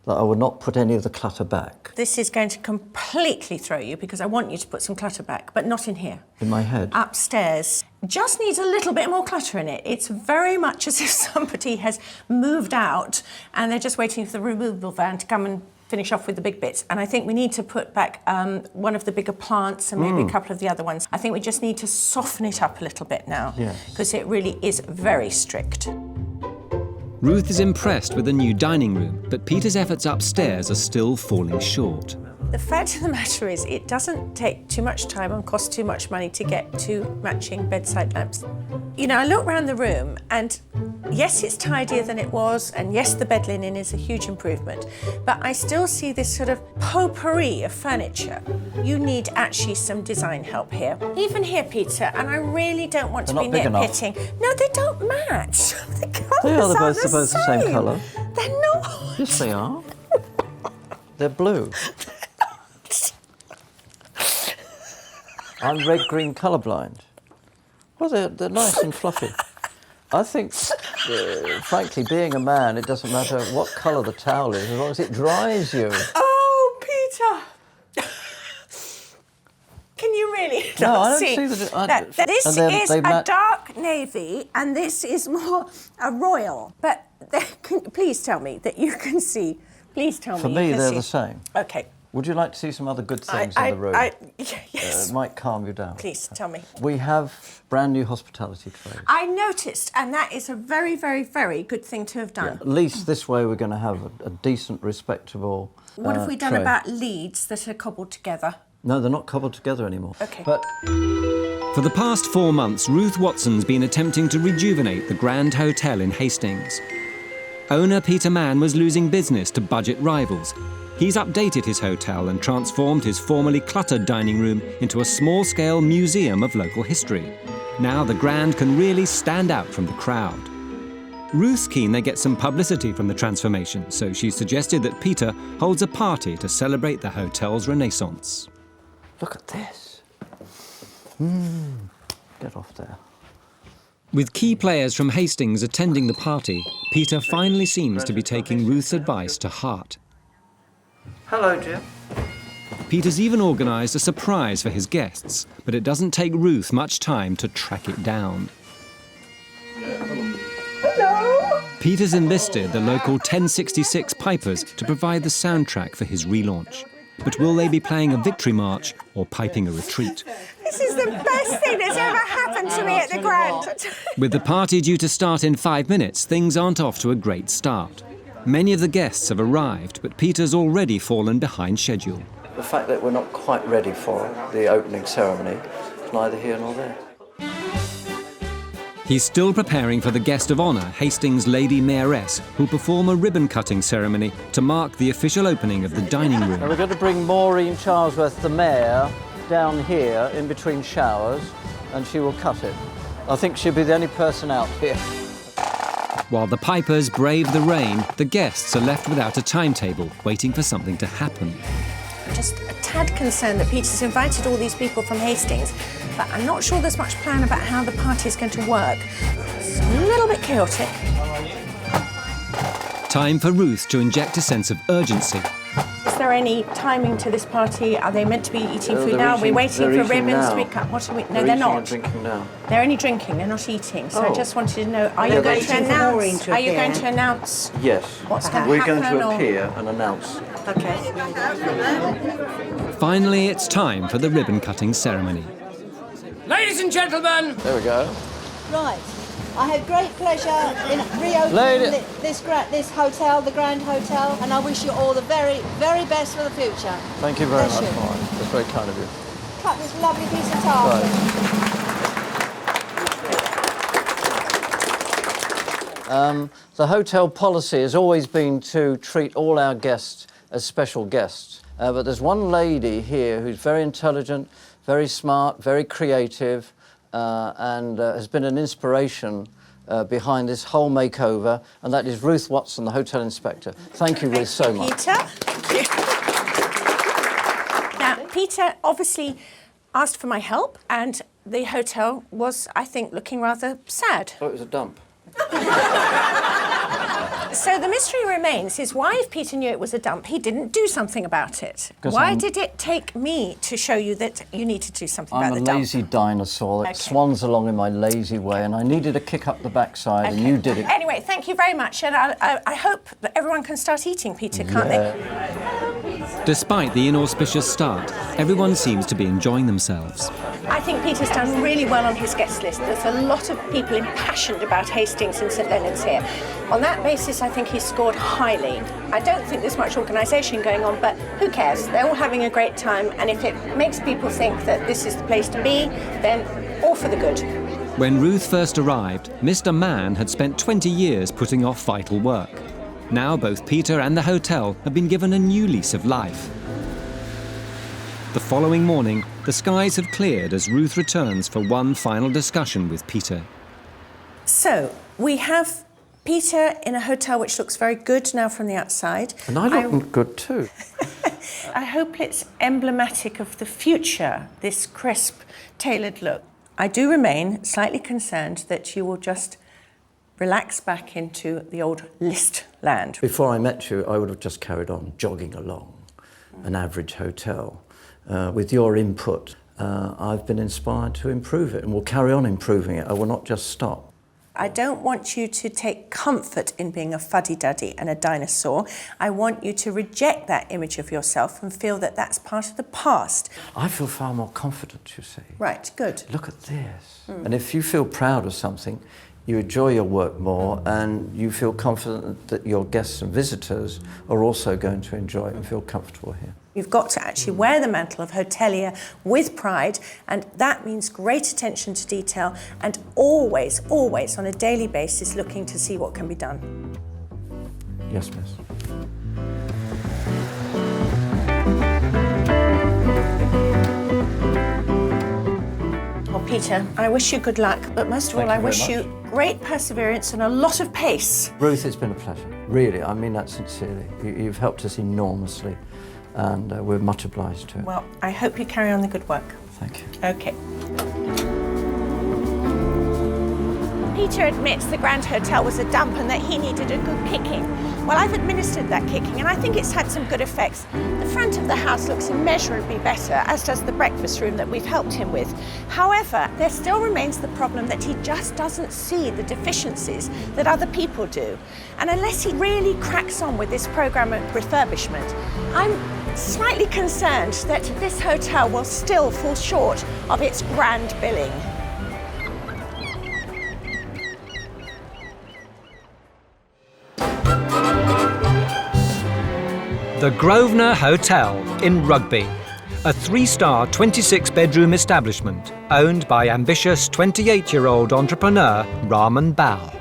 that I would not put any of the clutter back. This is going to completely throw you because I want you to put some clutter back, but not in here. In my head? Upstairs. Just needs a little bit more clutter in it. It's very much as if somebody has moved out and they're just waiting for the removal van to come and finish off with the big bits. And I think we need to put back one of the bigger plants and maybe a couple of the other ones. I think we just need to soften it up a little bit now. Yes. Because it really is very strict. Ruth is impressed with the new dining room, but Peter's efforts upstairs are still falling short. The fact of the matter is, it doesn't take too much time and cost too much money to get 2 matching bedside lamps. You know, I look around the room and yes, it's tidier than it was, and yes, the bed linen is a huge improvement, but I still see this sort of potpourri of furniture. You need actually some design help here. Even here, Peter, and I really don't want to be nitpicking. No, they don't match. The colours are they're both the same colour. They're not. Yes, they are. They're blue. I'm red-green colourblind. Well, they're nice and fluffy. I think, frankly, being a man, it doesn't matter what colour the towel is, as long as it dries you. Oh, Peter! Can you really not see that this is a dark navy and this is more a royal? But please tell me that you can see. Please tell me. For me, they're the same. Okay. Would you like to see some other good things in the room? Yes. It might calm you down. Please, tell me. We have brand new hospitality trays. I noticed, and that is a very, very, very good thing to have done. Yeah, at least this way we're going to have a decent, respectable What have we done tray. about leads that are cobbled together? No, they're not cobbled together anymore. OK. But For the past 4 months, Ruth Watson's been attempting to rejuvenate the Grand Hotel in Hastings. Owner Peter Mann was losing business to budget rivals. He's updated his hotel and transformed his formerly cluttered dining room into a small-scale museum of local history. Now the Grand can really stand out from the crowd. Ruth's keen they get some publicity from the transformation, so she suggested that Peter holds a party to celebrate the hotel's renaissance. look at this. Get off there. With key players from Hastings attending the party, Peter finally seems to be taking Ruth's advice to heart. Hello, Jim. Peter's even organised a surprise for his guests, but it doesn't take Ruth much time to track it down. Hello! Peter's enlisted the local 1066 Pipers to provide the soundtrack for his relaunch. But will they be playing a victory march or piping a retreat? This is the best thing that's ever happened to me at the Grand. With the party due to start in 5 minutes, things aren't off to a great start. Many of the guests have arrived, but Peter's already fallen behind schedule. The fact that we're not quite ready for the opening ceremony is neither here nor there. He's still preparing for the guest of honour, Hastings Lady Mayoress, who'll perform a ribbon-cutting ceremony to mark the official opening of the dining room. Now we're going to bring Maureen Charlesworth, the mayor, down here in between showers, and she will cut it. I think she'll be the only person out here. While the Pipers brave the rain, the guests are left without a timetable, waiting for something to happen. I'm just a tad concerned that Peter's invited all these people from Hastings, but I'm not sure there's much plan about how the party is going to work. It's a little bit chaotic. Time for Ruth to inject a sense of urgency. Is there any timing to this party? Are they meant to be eating food now? Are we waiting for ribbons to be cut? What are we? No, they're not. They're drinking now. They're only drinking. They're not eating. So I just wanted to know: Are you going to announce? Are you going to announce? Yes. What's going to We're happen? going to appear and announce. Okay. Finally, it's time for the ribbon-cutting ceremony. Ladies and gentlemen! There we go. Right. I have great pleasure in reopening this hotel, the Grand Hotel, and I wish you all the very, very best for the future. Thank you very Bless much, you. Maureen. That's very kind of you. Cut this lovely piece of tartan. The hotel policy has always been to treat all our guests as special guests. But there's one lady here who's very intelligent, very smart, very creative, and has been an inspiration behind this whole makeover, and that is Ruth Watson, the hotel inspector. Thank you, Ruth, so much. Peter. Now, Peter obviously asked for my help, and the hotel was, I think, looking rather sad. Oh, it was a dump. So the mystery remains is why, if Peter knew it was a dump, he didn't do something about it. Why did it take me to show you that you need to do something about the dump? I'm a lazy dinosaur that swans along in my lazy way, and I needed a kick up the backside, and you did it. Anyway, thank you very much, and I hope that everyone can start eating, Peter, can't they? Despite the inauspicious start, everyone seems to be enjoying themselves. I think Peter's done really well on his guest list. There's a lot of people impassioned about Hastings and St Leonard's here. On that basis, I think he's scored highly. I don't think there's much organisation going on, but who cares? They're all having a great time, and if it makes people think that this is the place to be, then all for the good. When Ruth first arrived, Mr. Mann had spent 20 years putting off vital work. Now both Peter and the hotel have been given a new lease of life. The following morning, the skies have cleared as Ruth returns for one final discussion with Peter. So, we have Peter in a hotel which looks very good now from the outside. And I look good too. I hope it's emblematic of the future, this crisp, tailored look. I do remain slightly concerned that you will just relax back into the old list land. Before I met you, I would have just carried on jogging along, an average hotel. With your input, I've been inspired to improve it, and will carry on improving it. I will not just stop. I don't want you to take comfort in being a fuddy-duddy and a dinosaur. I want you to reject that image of yourself and feel that that's part of the past. I feel far more confident, you see. Right, good. Look at this. And if you feel proud of something, you enjoy your work more, and you feel confident that your guests and visitors are also going to enjoy it and feel comfortable here. You've got to actually wear the mantle of hotelier with pride, and that means great attention to detail and always, always on a daily basis looking to see what can be done. Yes, miss. Well, Peter, I wish you good luck, but most of all, I wish you great perseverance and a lot of pace. Ruth, it's been a pleasure. Really, I mean that sincerely. You've helped us enormously, and we're much obliged to it. Well, I hope you carry on the good work. Thank you. OK. Peter admits the Grand Hotel was a dump and that he needed a good kicking. Well, I've administered that kicking and I think it's had some good effects. The front of the house looks immeasurably better, as does the breakfast room that we've helped him with. However, there still remains the problem that he just doesn't see the deficiencies that other people do. And unless he really cracks on with this programme of refurbishment, I'm slightly concerned that this hotel will still fall short of its grand billing. The Grosvenor Hotel in Rugby, a 3-star 26-bedroom establishment owned by ambitious 28-year-old entrepreneur Raman Bao.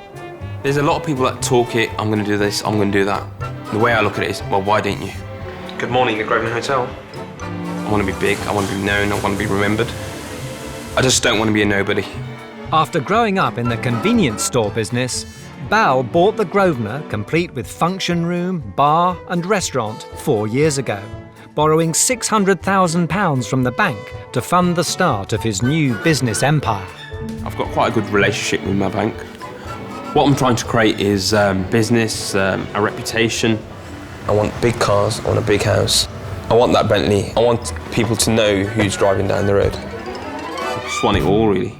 There's a lot of people that talk it, I'm going to do this, I'm going to do that. The way I look at it is, well, why didn't you? Good morning, the Grosvenor Hotel. I want to be big, I want to be known, I want to be remembered. I just don't want to be a nobody. After growing up in the convenience store business, Bao bought the Grosvenor, complete with function room, bar and restaurant, 4 years ago. borrowing £600,000 from the bank to fund the start of his new business empire. I've got quite a good relationship with my bank. What I'm trying to create is business, a reputation. I want big cars, I want a big house. I want that Bentley. I want people to know who's driving down the road. I just want it all, really.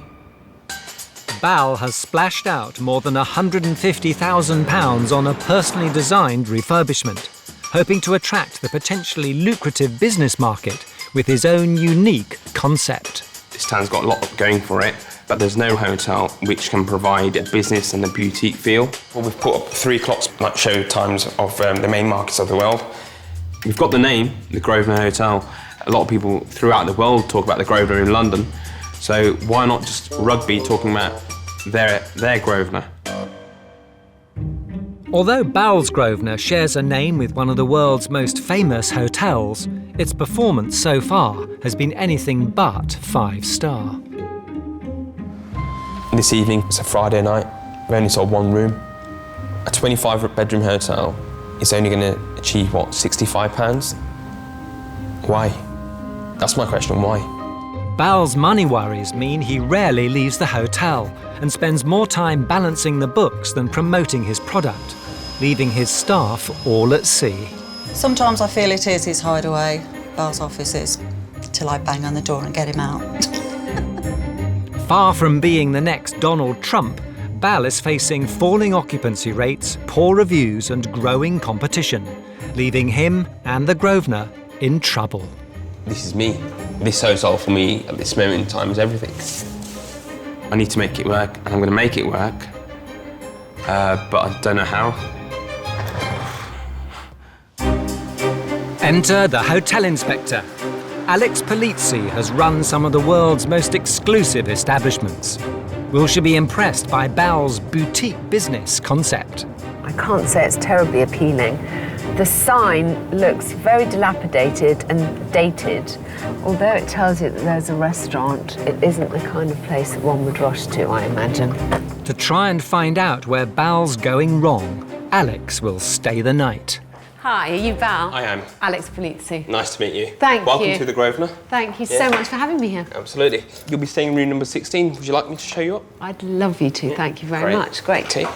Bal has splashed out more than £150,000 on a personally designed refurbishment, hoping to attract the potentially lucrative business market with his own unique concept. This town's got a lot going for it, but there's no hotel which can provide a business and a boutique feel. Well, we've put up 3 o'clock like show times of the main markets of the world. We've got the name, the Grosvenor Hotel. A lot of people throughout the world talk about the Grosvenor in London, so why not just rugby talking about their Grosvenor? Although Bal's Grosvenor shares a name with one of the world's most famous hotels, its performance so far has been anything but 5-star. This evening, it's a Friday night, we only sold 1 room. A 25-bedroom hotel is only going to achieve, what, £65? Why? That's my question, why? Bal's money worries mean he rarely leaves the hotel and spends more time balancing the books than promoting his product, leaving his staff all at sea. Sometimes I feel it is his hideaway, Bal's offices, till I bang on the door and get him out. Far from being the next Donald Trump, Bal is facing falling occupancy rates, poor reviews and growing competition, leaving him and the Grosvenor in trouble. This is me. This hotel for me at this moment in time is everything. I need to make it work, and I'm going to make it work, but I don't know how. Enter the hotel inspector. Alex Polizzi has run some of the world's most exclusive establishments. Will she be impressed by Bal's boutique business concept? I can't say it's terribly appealing. The sign looks very dilapidated and dated. Although it tells you that there's a restaurant, it isn't the kind of place that one would rush to, I imagine. To try and find out where Bal's going wrong, Alex will stay the night. Hi, are you Val? I am. Alex Polizzi. Nice to meet you. Thank you. Welcome to the Grosvenor. Thank you so much for having me here. Absolutely. You'll be staying in room number 16. Would you like me to show you up? I'd love you to. Thank you very much. Great. Okay.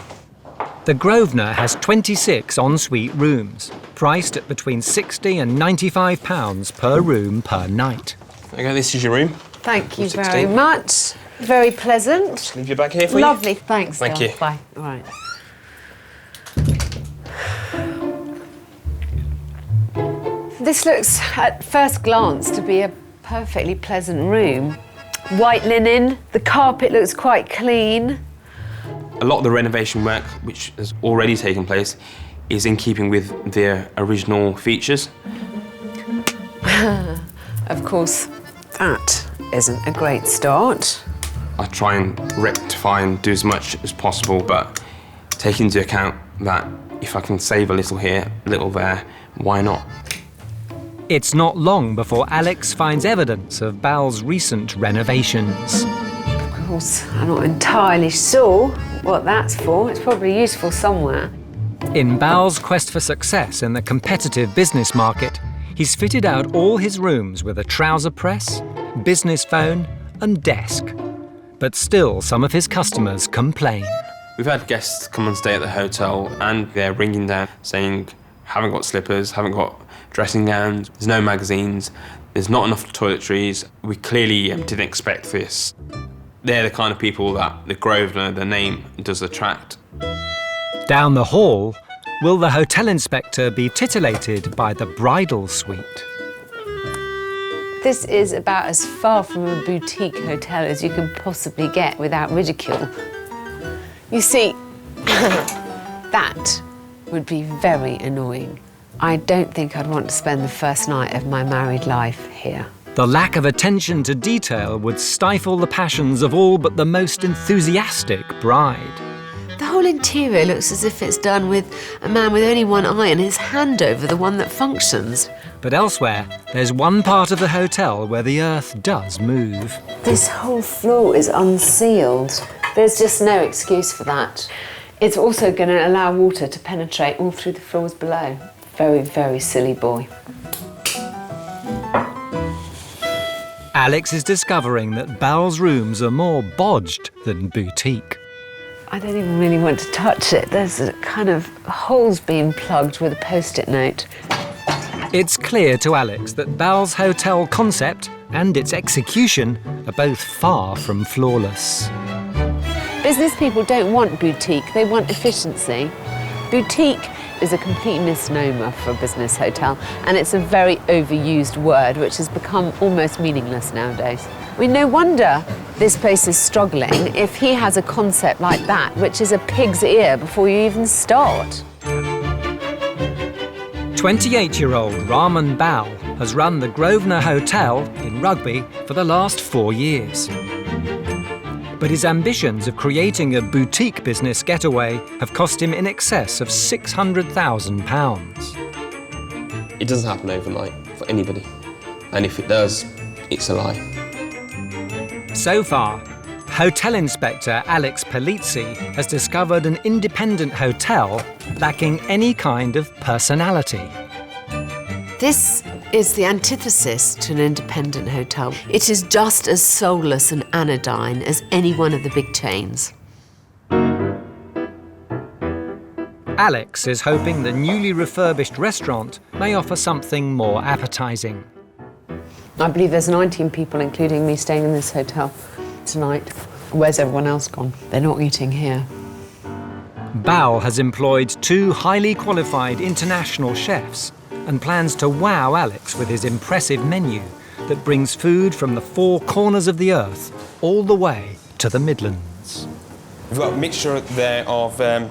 The Grosvenor has 26 ensuite rooms, priced at between £60 and £95 per room per night. Okay, this is your room. Thank you very much. Very pleasant. Just leave your bag here for Lovely. you. Thanks, Thank Del. you. Bye. All right. This looks, at first glance, to be a perfectly pleasant room. White linen, the carpet looks quite clean. A lot of the renovation work, which has already taken place, is in keeping with their original features. Of course, that isn't a great start. I try and rectify and do as much as possible, but take into account that if I can save a little here, a little there, why not? It's not long before Alex finds evidence of Bal's recent renovations. Of course, I'm not entirely sure what that's for. It's probably useful somewhere. In Bal's quest for success in the competitive business market, he's fitted out all his rooms with a trouser press, business phone and desk. But still, some of his customers complain. We've had guests come and stay at the hotel and they're ringing down saying, haven't got slippers, haven't got dressing gowns, there's no magazines, there's not enough toiletries. We clearly didn't expect this. They're the kind of people that the Grosvenor, the name, does attract. Down the hall, will the hotel inspector be titillated by the bridal suite? This is about as far from a boutique hotel as you can possibly get without ridicule. You see, that would be very annoying. I don't think I'd want to spend the first night of my married life here. The lack of attention to detail would stifle the passions of all but the most enthusiastic bride. The whole interior looks as if it's done with a man with only one eye and his hand over the one that functions. But elsewhere, there's one part of the hotel where the earth does move. This whole floor is unsealed. There's just no excuse for that. It's also going to allow water to penetrate all through the floors below. Very, very silly boy. Alex is discovering that Bal's rooms are more bodged than boutique. I don't even really want to touch it. There's a kind of holes being plugged with a post-it note. It's clear to Alex that Bal's hotel concept and its execution are both far from flawless. Business people don't want boutique, they want efficiency. Boutique is a complete misnomer for a business hotel, and it's a very overused word which has become almost meaningless nowadays. I mean, no wonder this place is struggling if he has a concept like that, which is a pig's ear before you even start. 28-year-old Raman Bal has run the Grosvenor Hotel in Rugby for the last 4 years. But his ambitions of creating a boutique business getaway have cost him in excess of £600,000. It doesn't happen overnight for anybody. And if it does, it's a lie. So far, hotel inspector Alex Polizzi has discovered an independent hotel lacking any kind of personality. This is the antithesis to an independent hotel. It is just as soulless and anodyne as any one of the big chains. Alex is hoping the newly refurbished restaurant may offer something more appetising. I believe there's 19 people, including me, staying in this hotel tonight. Where's everyone else gone? They're not eating here. Bal has employed 2 highly qualified international chefs and plans to wow Alex with his impressive menu that brings food from the 4 corners of the earth all the way to the Midlands. We've got a mixture there of the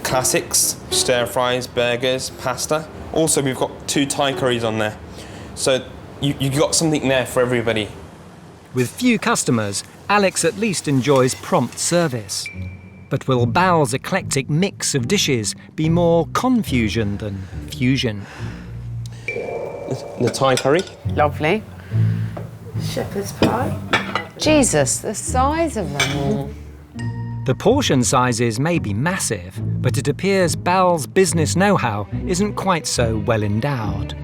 classics, stir-fries, burgers, pasta. Also, we've got 2 Thai curries on there. So you got something there for everybody. With few customers, Alex at least enjoys prompt service. But will Bal's eclectic mix of dishes be more confusion than fusion? The Thai curry. Lovely. Shepherd's pie. Jesus, the size of them all. The portion sizes may be massive, but it appears Bal's business know-how isn't quite so well endowed.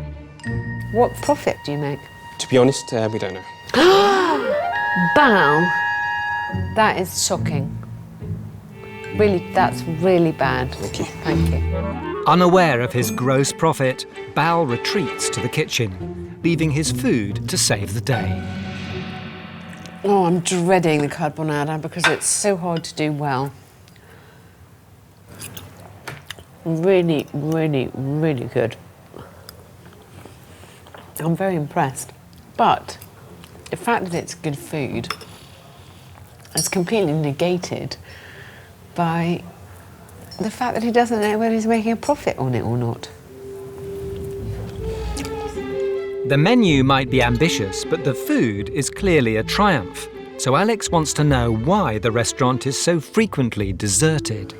What profit do you make? To be honest, we don't know. Bal, that is shocking. Really, that's really bad. Thank you. Thank you. Unaware of his gross profit, Bal retreats to the kitchen, leaving his food to save the day. Oh, I'm dreading the carbonara because it's so hard to do well. Really, really, really good. I'm very impressed. But the fact that it's good food is completely negated by the fact that he doesn't know whether he's making a profit on it or not. The menu might be ambitious, but the food is clearly a triumph. So Alex wants to know why the restaurant is so frequently deserted.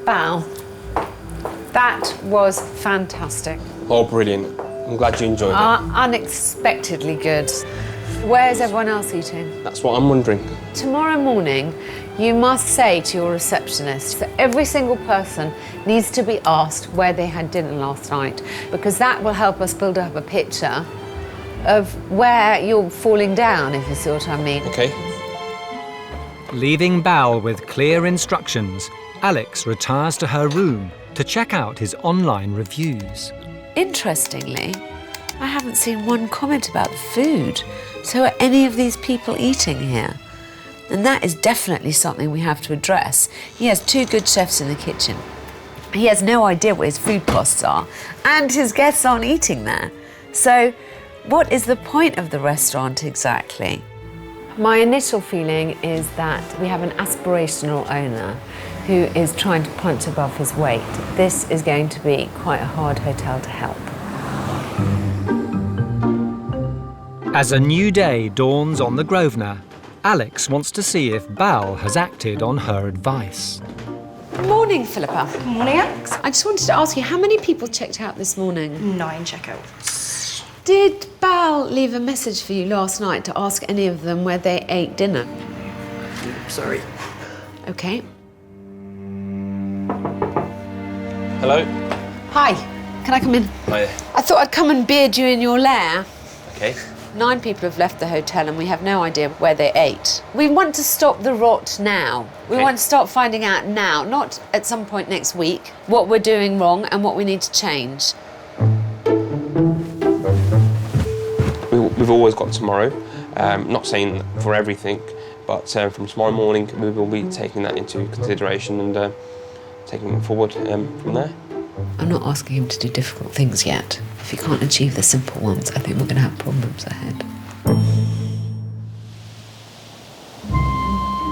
Bal, that was fantastic. Oh, brilliant. I'm glad you enjoyed it. Unexpectedly good. Where's everyone else eating? That's what I'm wondering. Tomorrow morning, you must say to your receptionist that every single person needs to be asked where they had dinner last night, because that will help us build up a picture of where you're falling down, if you see what I mean. OK. Leaving Bal with clear instructions, Alex retires to her room to check out his online reviews. Interestingly, I haven't seen one comment about the food. So are any of these people eating here? And that is definitely something we have to address. He has 2 good chefs in the kitchen. He has no idea what his food costs are, and his guests aren't eating there. So what is the point of the restaurant exactly? My initial feeling is that we have an aspirational owner who is trying to punch above his weight. This is going to be quite a hard hotel to help. As a new day dawns on the Grosvenor, Alex wants to see if Bal has acted on her advice. Morning, Philippa. Morning, Alex. I just wanted to ask you, how many people checked out this morning? 9 checkouts. Did Bal leave a message for you last night to ask any of them where they ate dinner? Sorry. OK. Hello? Hi, can I come in? Hi. I thought I'd come and beard you in your lair. OK. 9 people have left the hotel and we have no idea where they ate. We want to stop the rot now. We want to start finding out now, not at some point next week, what we're doing wrong and what we need to change. We've always got tomorrow. Not saying for everything, but from tomorrow morning we will be taking that into consideration and taking it forward from there. I'm not asking him to do difficult things yet. If he can't achieve the simple ones, I think we're going to have problems ahead.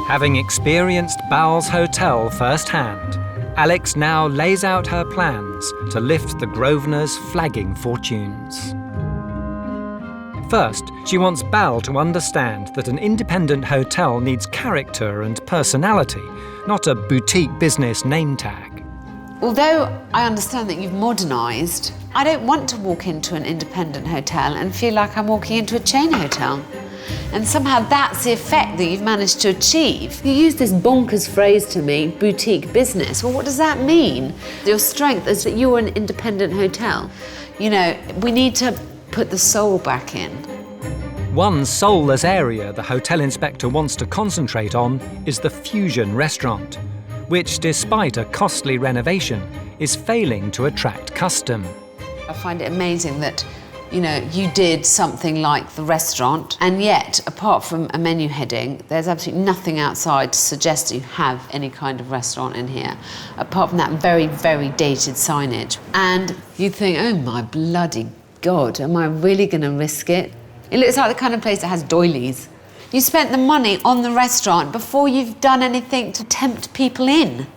Having experienced Bal's Hotel firsthand, Alex now lays out her plans to lift the Grosvenors' flagging fortunes. First, she wants Bal to understand that an independent hotel needs character and personality, not a boutique business name tag. Although I understand that you've modernised, I don't want to walk into an independent hotel and feel like I'm walking into a chain hotel. And somehow that's the effect that you've managed to achieve. You use this bonkers phrase to me, boutique business. Well, what does that mean? Your strength is that you're an independent hotel. You know, we need to put the soul back in. One soulless area the hotel inspector wants to concentrate on is the Fusion restaurant, which, despite a costly renovation, is failing to attract custom. I find it amazing that, you know, you did something like the restaurant, and yet, apart from a menu heading, there's absolutely nothing outside to suggest you have any kind of restaurant in here, apart from that very, very dated signage. And you think, oh my bloody God, am I really going to risk it? It looks like the kind of place that has doilies. You spent the money on the restaurant before you've done anything to tempt people in.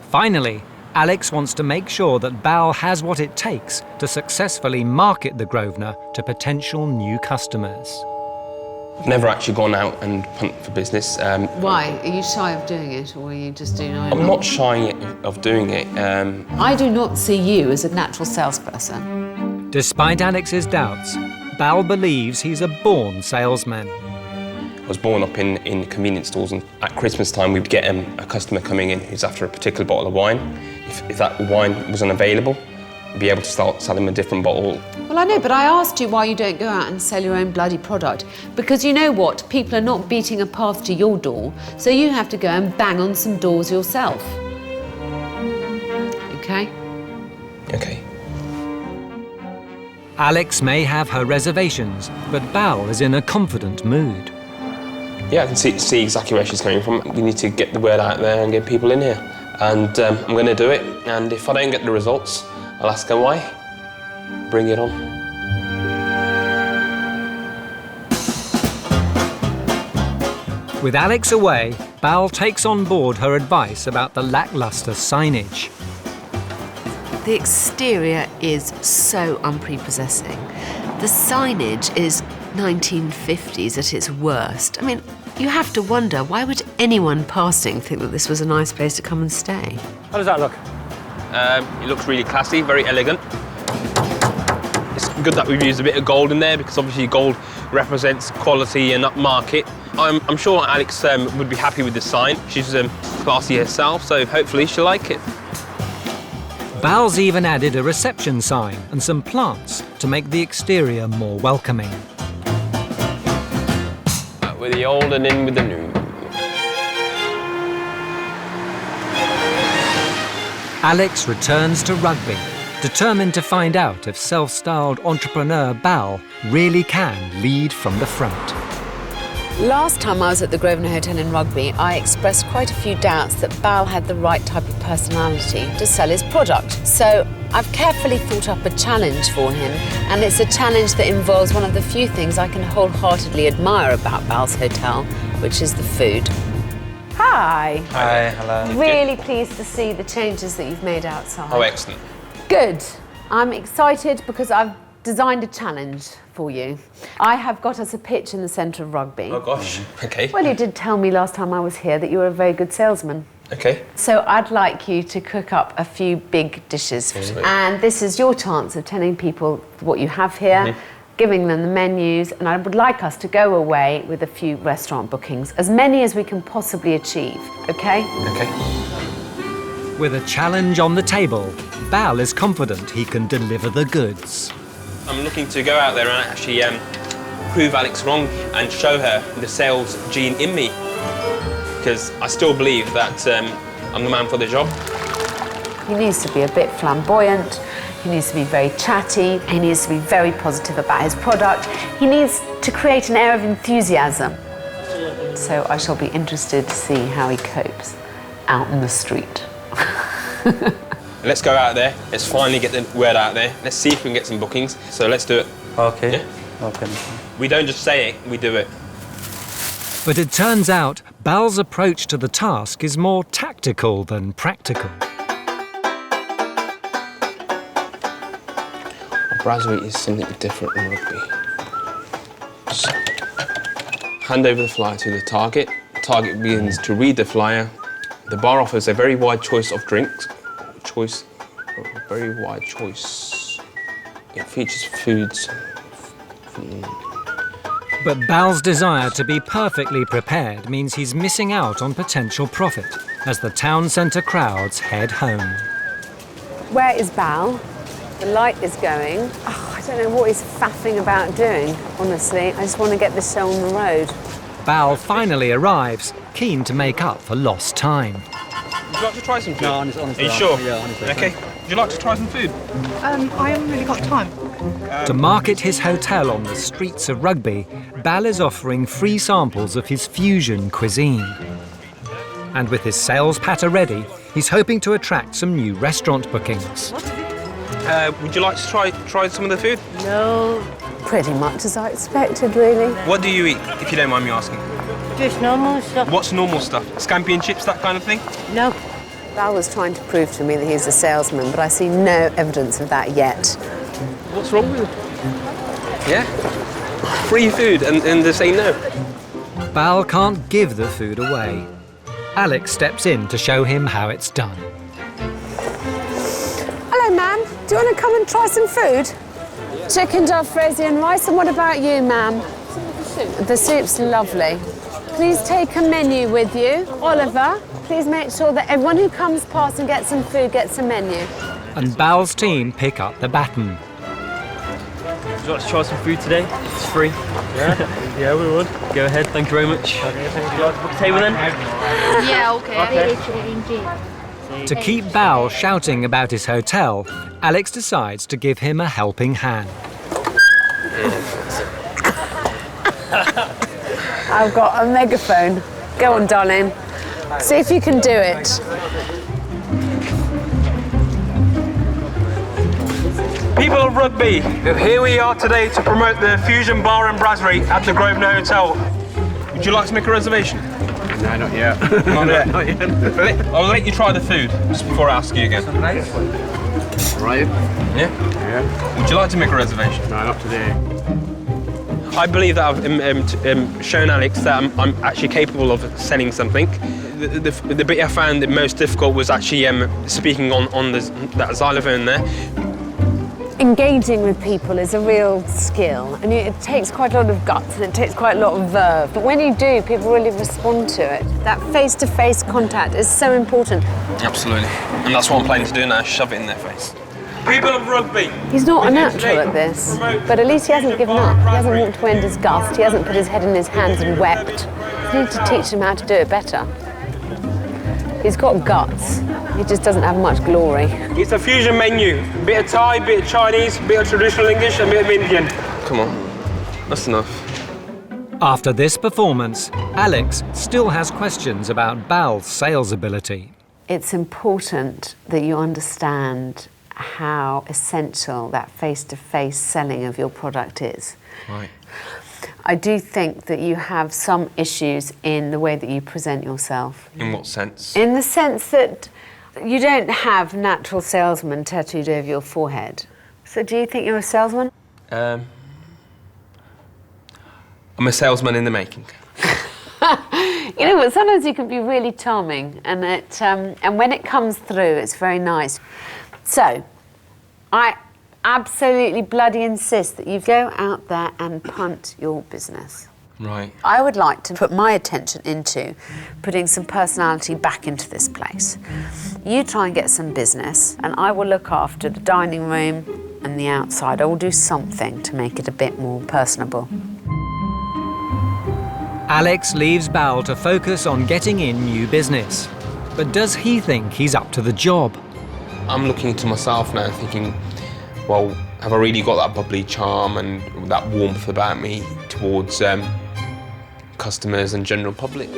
Finally, Alex wants to make sure that Bal has what it takes to successfully market the Grosvenor to potential new customers. I've never actually gone out and hunt for business. Why? Are you shy of doing it, or are you just doing it? I'm not shy of doing it. I do not see you as a natural salesperson. Despite Alex's doubts, Bal believes he's a born salesman. I was born up in convenience stores, and at Christmas time we'd get a customer coming in who's after a particular bottle of wine. If that wine was unavailable, we'd be able to start selling a different bottle. Well, I know, but I asked you why you don't go out and sell your own bloody product. Because you know what? People are not beating a path to your door, so you have to go and bang on some doors yourself. Okay? Okay. Alex may have her reservations, but Bal is in a confident mood. Yeah, I can see exactly where she's coming from. We need to get the word out there and get people in here. And I'm going to do it. And if I don't get the results, I'll ask her why. Bring it on. With Alex away, Bal takes on board her advice about the lacklustre signage. The exterior is so unprepossessing. The signage is 1950s at its worst. I mean, you have to wonder, why would anyone passing think that this was a nice place to come and stay? How does that look? It looks really classy, very elegant. It's good that we've used a bit of gold in there, because obviously gold represents quality and upmarket. I'm sure Alex would be happy with the sign. She's classy herself, so hopefully she'll like it. Bal's even added a reception sign and some plants to make the exterior more welcoming. Out with the old and in with the new. Alex returns to rugby, determined to find out if self-styled entrepreneur Bal really can lead from the front. Last time I was at the Grosvenor Hotel in Rugby, I expressed quite a few doubts that Bal had the right type of personality to sell his product. So I've carefully thought up a challenge for him, and it's a challenge that involves one of the few things I can wholeheartedly admire about Bal's Hotel, which is the food. Hi. Hi, hello. Really pleased to see the changes that you've made outside. Oh, excellent. Good. I'm excited because I've designed a challenge for you. I have got us a pitch in the centre of Rugby. Oh, gosh. OK. Well, you did tell me last time I was here that you were a very good salesman. OK. So I'd like you to cook up a few big dishes. Absolutely. And this is your chance of telling people what you have here, giving them the menus, and I would like us to go away with a few restaurant bookings, as many as we can possibly achieve, OK? OK. With a challenge on the table, Bal is confident he can deliver the goods. I'm looking to go out there and actually prove Alex wrong and show her the sales gene in me. Because I still believe that I'm the man for the job. He needs to be a bit flamboyant, he needs to be very chatty, he needs to be very positive about his product, he needs to create an air of enthusiasm. So I shall be interested to see how he copes out in the street. Let's go out there, let's finally get the word out there, let's see if we can get some bookings, so let's do it. Okay. Yeah? Okay. We don't just say it, we do it. But it turns out Bal's approach to the task is more tactical than practical. Brasserie is something different than rugby. So, hand over the flyer to the target. The target begins to read the flyer. The bar offers a very wide choice of drinks. Very wide choice. It features foods. But Bal's desire to be perfectly prepared means he's missing out on potential profit as the town centre crowds head home. Where is Bal? The light is going. Oh, I don't know what he's faffing about doing, honestly. I just want to get this show on the road. Bal finally arrives, keen to make up for lost time. Would you like to try some food? No, honestly. Are you sure? Yeah, honestly. Okay. Would you like to try some food? I haven't really got time. To market his hotel on the streets of Rugby, Bal is offering free samples of his fusion cuisine. And with his sales patter ready, he's hoping to attract some new restaurant bookings. Would you like to try some of the food? No. Pretty much as I expected, really. What do you eat, if you don't mind me asking? Just normal stuff. What's normal stuff? Scampi and chips, that kind of thing? No. Bal was trying to prove to me that he's a salesman, but I see no evidence of that yet. What's wrong with it? Yeah? Free food and they say no. Bal can't give the food away. Alex steps in to show him how it's done. Hello, ma'am. Do you want to come and try some food? Chicken jalfrezi and rice. And what about you, ma'am? The soup's lovely. Please take a menu with you. Oliver, please make sure that everyone who comes past and gets some food gets a menu. And Bal's team pick up the baton. Would you like to try some food today? It's free. Yeah? Yeah, we would. Go ahead, thank you very much. Okay, thank you. Would you like to book a table then? Yeah, okay. To keep Bal shouting about his hotel, Alex decides to give him a helping hand. I've got a megaphone. Go on, darling. See if you can do it. People of Rugby, here we are today to promote the Fusion Bar and Brasserie at the Grosvenor Hotel. Would you like to make a reservation? No, not yet. Not yet? Not yet. I'll let you try the food, just before I ask you again. Right? Yeah? Yeah. Would you like to make a reservation? No, not today. I believe that I've shown Alex that I'm actually capable of selling something. The bit I found the most difficult was actually speaking on that xylophone there. Engaging with people is a real skill, and it takes quite a lot of guts and it takes quite a lot of verve. But when you do, people really respond to it. That face-to-face contact is so important. Absolutely. And that's what I'm planning to do now, shove it in their face. People of Rugby! He's not a natural at this, but at least he hasn't given up. He hasn't walked away in disgust. He hasn't put his head in his hands and wept. We need to teach him how to do it better. He's got guts. He just doesn't have much glory. It's a fusion menu. Bit of Thai, bit of Chinese, bit of traditional English and bit of Indian. Come on, that's enough. After this performance, Alex still has questions about Bal's sales ability. It's important that you understand how essential that face-to-face selling of your product is. Right. I do think that you have some issues in the way that you present yourself. In what sense? In the sense that you don't have natural salesman tattooed over your forehead. So do you think you're a salesman? I'm a salesman in the making. You know what, sometimes you can be really charming and when it comes through, it's very nice. So, I absolutely bloody insist that you go out there and punt your business. Right. I would like to put my attention into putting some personality back into this place. You try and get some business, and I will look after the dining room and the outside. I will do something to make it a bit more personable. Alex leaves Bal to focus on getting in new business. But does he think he's up to the job? I'm looking to myself now thinking, well, have I really got that bubbly charm and that warmth about me towards customers and general public?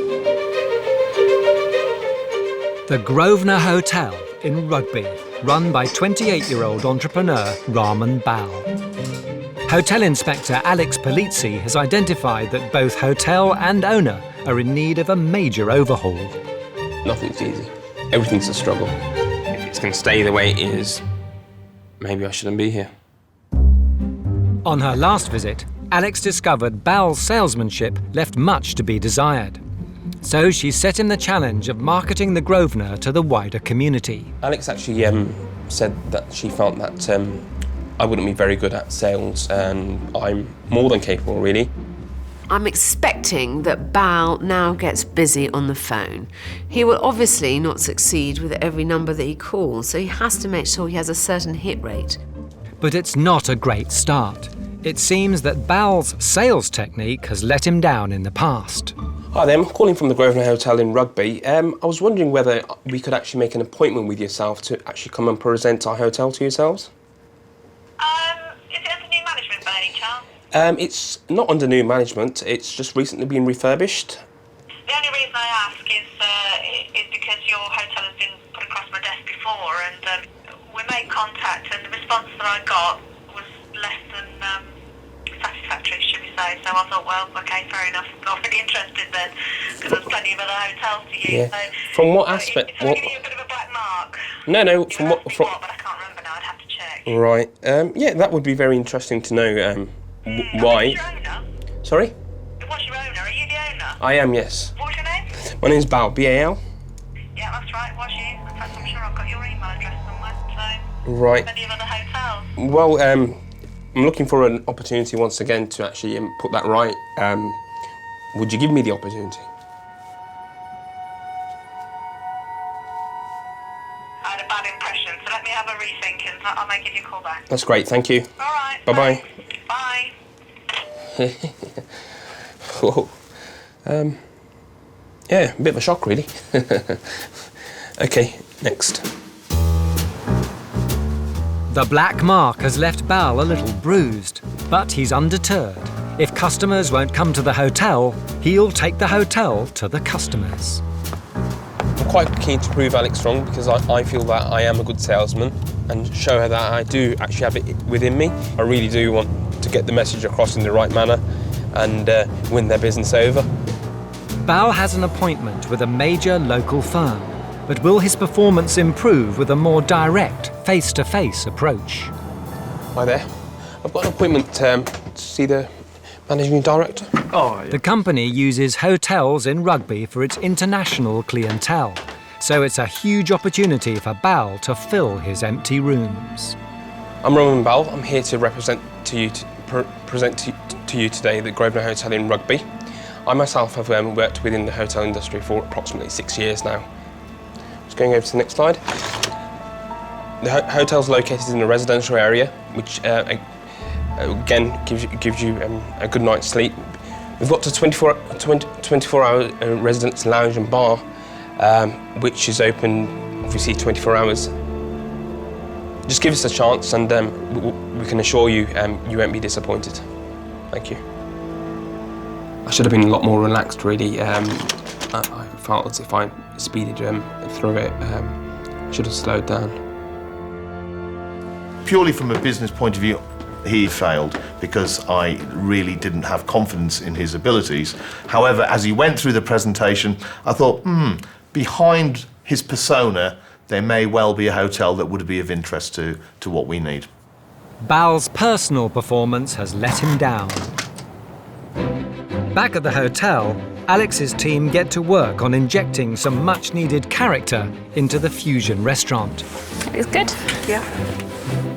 The Grosvenor Hotel in Rugby, run by 28-year-old entrepreneur Raman Bal. Hotel Inspector Alex Polizzi has identified that both hotel and owner are in need of a major overhaul. Nothing's easy. Everything's a struggle. If it's going to stay the way it is, maybe I shouldn't be here. On her last visit, Alex discovered Bal's salesmanship left much to be desired. So she set him the challenge of marketing the Grosvenor to the wider community. Alex actually said that she felt that I wouldn't be very good at sales, and I'm more than capable, really. I'm expecting that Bal now gets busy on the phone. He will obviously not succeed with every number that he calls, so he has to make sure he has a certain hit rate. But it's not a great start. It seems that Bal's sales technique has let him down in the past. Hi there, I'm calling from the Grosvenor Hotel in Rugby. I was wondering whether we could actually make an appointment with yourself to actually come and present our hotel to yourselves. Is it under new management by any chance? It's not under new management, it's just recently been refurbished. The only reason I ask is because your hotel has been put across my desk before, and we made contact, and the response that I got was less than satisfactory, should we say. So I thought, well, okay, fair enough. Not really interested then, because there's plenty of other hotels to use. Yeah. So, From what aspect? It's going to give you a bit of a black mark. No, from what? But I can't remember now. I'd have to check. Right. Yeah, that would be very interesting to know. Why? What's your owner? Sorry? What's your owner? Are you the owner? I am, yes. What's your name? My name's Bal, B-A-L. Yeah, that's right. What's you? In fact, I'm sure I've got your email address somewhere. So. Right. Any of other hotels? Well, I'm looking for an opportunity once again to actually put that right. Would you give me the opportunity? I had a bad impression, so let me have a rethink and I may give you a call back. That's great, thank you. All right. Bye-bye. Bye. Whoa. Yeah, a bit of a shock, really. Okay, next. The black mark has left Bal a little bruised, but he's undeterred. If customers won't come to the hotel, he'll take the hotel to the customers. I'm quite keen to prove Alex wrong because I feel that I am a good salesman and show her that I do actually have it within me. I really do want to get the message across in the right manner and win their business over. Bal has an appointment with a major local firm, but will his performance improve with a more direct, face-to-face approach? Hi there. I've got an appointment to see the managing director. Oh, yeah. The company uses hotels in Rugby for its international clientele, so it's a huge opportunity for Bal to fill his empty rooms. I'm Raman Bal. I'm here to represent to you present to you today the Grosvenor Hotel in Rugby. I myself have worked within the hotel industry for approximately 6 years now. Just going over to the next slide. The hotel's located in a residential area, which again gives you a good night's sleep. We've got a 24-hour residence lounge and bar, which is open obviously 24 hours. Just give us a chance and we can assure you you won't be disappointed. Thank you. I should have been a lot more relaxed, really. I felt as if I speeded through it. I should have slowed down. Purely from a business point of view, he failed because I really didn't have confidence in his abilities. However, as he went through the presentation, I thought, behind his persona, there may well be a hotel that would be of interest to what we need. Bal's personal performance has let him down. Back at the hotel, Alex's team get to work on injecting some much-needed character into the fusion restaurant. It's good. Yeah.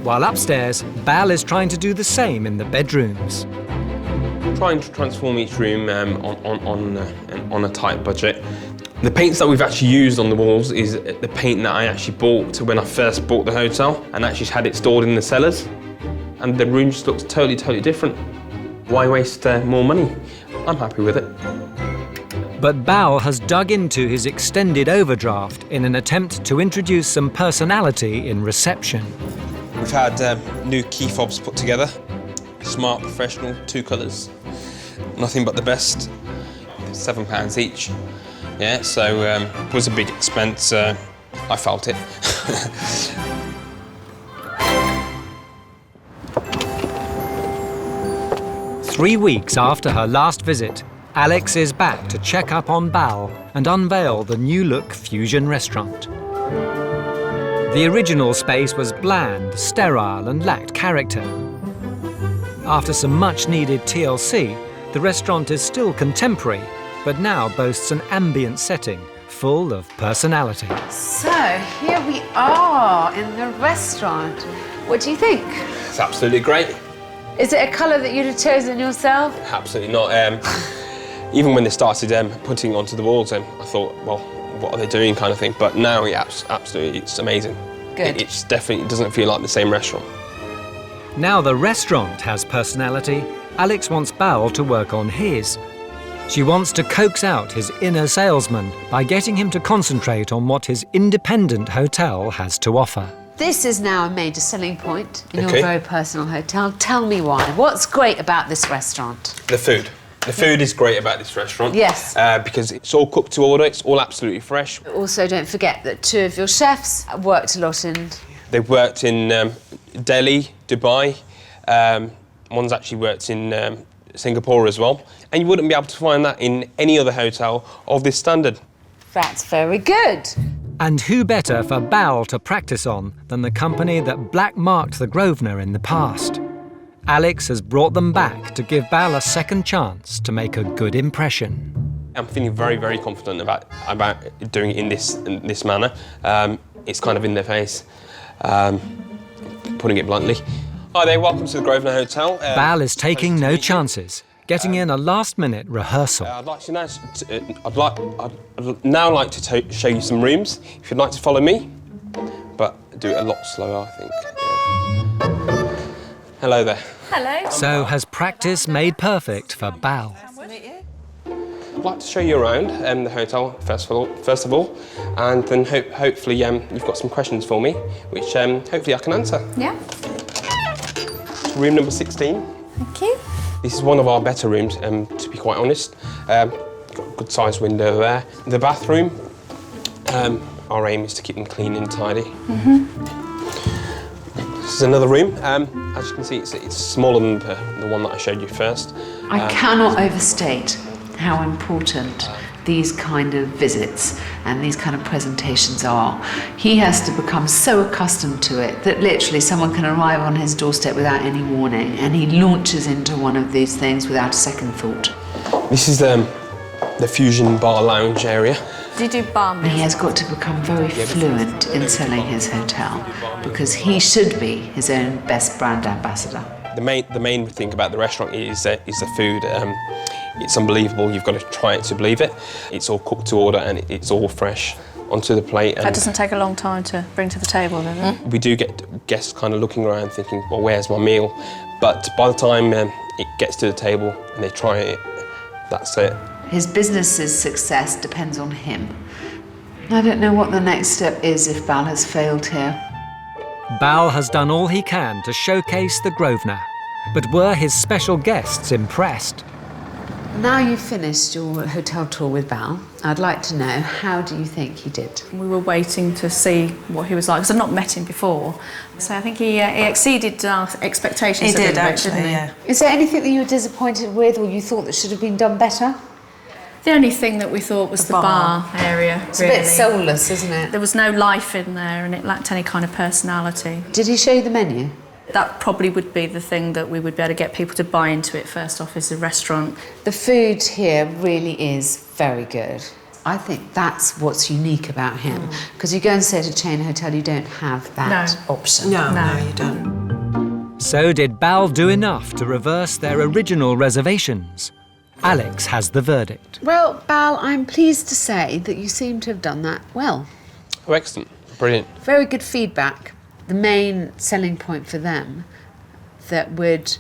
While upstairs, Bal is trying to do the same in the bedrooms. Trying to transform each room on a tight budget. The paints that we've actually used on the walls is the paint that I actually bought when I first bought the hotel and actually had it stored in the cellars. And the room just looks totally different. Why waste more money? I'm happy with it. But Bal has dug into his extended overdraft in an attempt to introduce some personality in reception. We've had new key fobs put together. Smart, professional, 2 colours. Nothing but the best. £7 each. Yeah, so it was a big expense. I felt it. 3 weeks after her last visit, Alex is back to check up on Bal and unveil the new-look fusion restaurant. The original space was bland, sterile and lacked character. After some much-needed TLC, the restaurant is still contemporary, but now boasts an ambient setting full of personality. So, here we are in the restaurant. What do you think? It's absolutely great. Is it a colour that you'd have chosen yourself? Absolutely not. Even when they started putting it onto the walls, I thought, well, what are they doing kind of thing. But now, yeah, absolutely, it's amazing. Good. It definitely doesn't feel like the same restaurant. Now the restaurant has personality, Alex wants Bal to work on his. She wants to coax out his inner salesman by getting him to concentrate on what his independent hotel has to offer. This is now a major selling point in Okay. your very personal hotel. Tell me why. What's great about this restaurant? The food. The food is great about this restaurant. Yes. Because it's all cooked to order, it's all absolutely fresh. Also, don't forget that 2 of your chefs worked a lot in... They've worked in Delhi, Dubai. One's actually worked in Singapore as well. And you wouldn't be able to find that in any other hotel of this standard. That's very good. And who better for Bal to practice on than the company that black-marked the Grosvenor in the past? Alex has brought them back to give Bal a second chance to make a good impression. I'm feeling very, very confident about doing it in this manner. It's kind of in their face, putting it bluntly. Hi there, welcome to the Grosvenor Hotel. Bal is taking no chances, getting in a last-minute rehearsal. I'd now like to show you some rooms, if you'd like to follow me, but do it a lot slower, I think. Yeah. Hello there. Hello. So has practice made perfect for Bal? I'd like to show you around the hotel first of all, and then hopefully you've got some questions for me, which hopefully I can answer. Yeah. Room number 16. Thank you. This is one of our better rooms, to be quite honest. Got a good sized window there. The bathroom, our aim is to keep them clean and tidy. This is another room. As you can see, it's smaller than the one that I showed you first. I cannot overstate how important these kind of visits and these kind of presentations are. He has to become so accustomed to it that literally someone can arrive on his doorstep without any warning, and he launches into one of these things without a second thought. This is the Fusion Bar Lounge area. Do you do bar He has got to become very fluent in selling his hotel, because he should be his own best brand ambassador. The main thing about the restaurant is the food. It's unbelievable. You've got to try it to believe it. It's all cooked to order and it's all fresh onto the plate. That doesn't take a long time to bring to the table, does it? We do get guests kind of looking around thinking, well, where's my meal? But by the time it gets to the table and they try it, that's it. His business's success depends on him. I don't know what the next step is if Bal has failed here. Bal has done all he can to showcase the Grosvenor, but were his special guests impressed? Now you've finished your hotel tour with Bal, I'd like to know, how do you think he did? We were waiting to see what he was like, because I've not met him before. So I think he exceeded our expectations. He did, a little bit, actually, didn't he? yeah. Is there anything that you were disappointed with or you thought that should have been done better? The only thing that we thought was the bar area, It's really. a bit soulless, isn't it? There was no life in there and it lacked any kind of personality. Did he show you the menu? That probably would be the thing that we would be able to get people to buy into it first off, is the restaurant. The food here really is very good. I think that's what's unique about him, because you go and stay at a chain hotel, you don't have that option. No, you don't. So did Bal do enough to reverse their original reservations? Alex has the verdict. Well, Bal, I'm pleased to say that you seem to have done that well. Oh, excellent. Brilliant. Very good feedback. The main selling point for them that would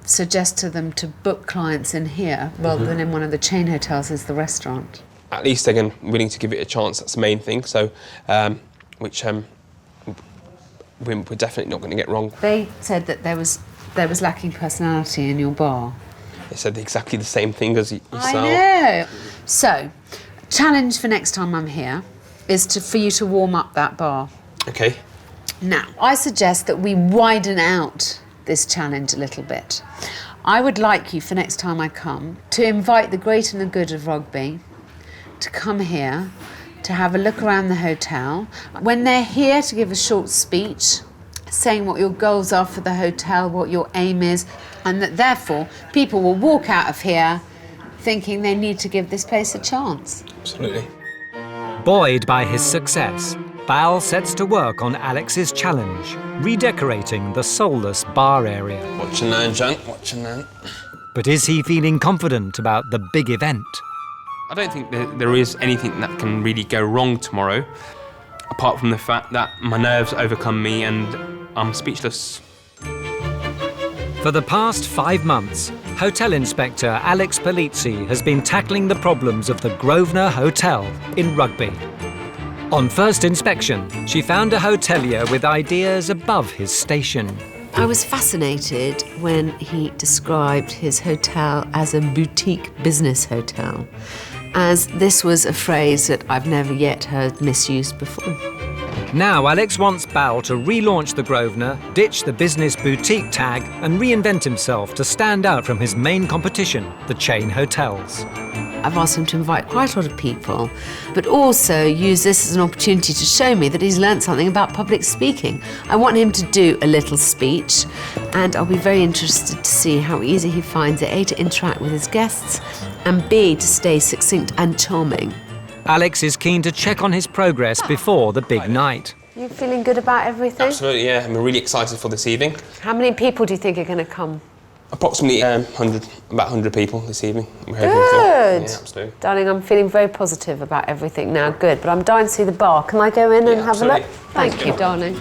suggest to them to book clients in here rather than in one of the chain hotels is the restaurant. at least they're willing to give it a chance. That's the main thing. So, which we're definitely not going to get wrong. They said that there was lacking personality in your bar. They said exactly the same thing as yourself. I know. So, challenge for next time I'm here is for you to warm up that bar. Okay. Now, I suggest that we widen out this challenge a little bit. I would like you, for next time I come, to invite the great and the good of rugby to come here, to have a look around the hotel. When they're here, to give a short speech saying what your goals are for the hotel, what your aim is, and that therefore people will walk out of here thinking they need to give this place a chance. Absolutely. Buoyed by his success, Bal sets to work on Alex's challenge, redecorating the soulless bar area. Watch your learn, John. Watch and learn. But is he feeling confident about the big event? I don't think there is anything that can really go wrong tomorrow, apart from the fact that my nerves overcome me and I'm speechless. For the past 5 months, Hotel Inspector Alex Polizzi has been tackling the problems of the Grosvenor Hotel in Rugby. On first inspection, she found a hotelier with ideas above his station. I was fascinated when he described his hotel as a boutique business hotel, as this was a phrase that I've never yet heard misused before. Now Alex wants Bal to relaunch the Grosvenor, ditch the business boutique tag and reinvent himself to stand out from his main competition, the chain hotels. I've asked him to invite quite a lot of people, but also use this as an opportunity to show me that he's learnt something about public speaking. I want him to do a little speech, and I'll be very interested to see how easy he finds it, A, to interact with his guests, and B, to stay succinct and charming. Alex is keen to check on his progress before the big night. You feeling good about everything? Absolutely, yeah. I'm really excited for this evening. How many people do you think are going to come? Approximately about 100 people this evening. We're hoping Good. for. Yeah, absolutely. Darling, I'm feeling very positive about everything now. Good, but I'm dying to see the bar. Can I go in and have a look? Thank you, darling.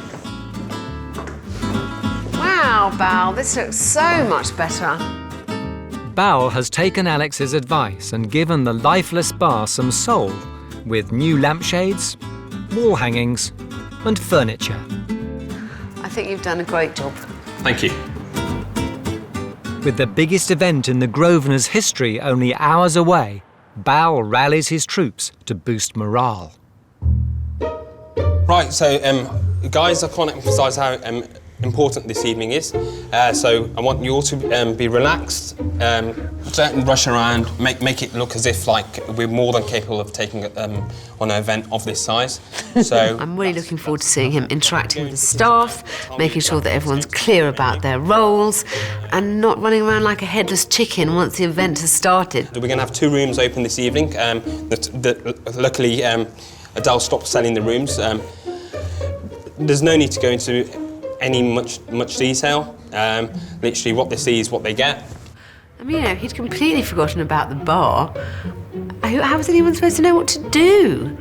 Wow, Bal, this looks so much better. Bal has taken Alex's advice and given the lifeless bar some soul, with new lampshades, wall hangings and furniture. I think you've done a great job. Thank you. With the biggest event in the Grosvenor's history only hours away, Bal rallies his troops to boost morale. Right, so guys, I can't emphasise how important this evening is. So I want you all to be relaxed, don't rush around, make it look as if like we're more than capable of taking on an event of this size. So I'm really looking forward to seeing him interacting with the staff, making sure that everyone's clear about their roles and not running around like a headless chicken once the event has started. We're going to have 2 rooms open this evening. Luckily, Adele stopped selling the rooms. There's no need to go into any much detail. Literally, what they see is what they get. I mean, you know, he'd completely forgotten about the bar. How was anyone supposed to know what to do?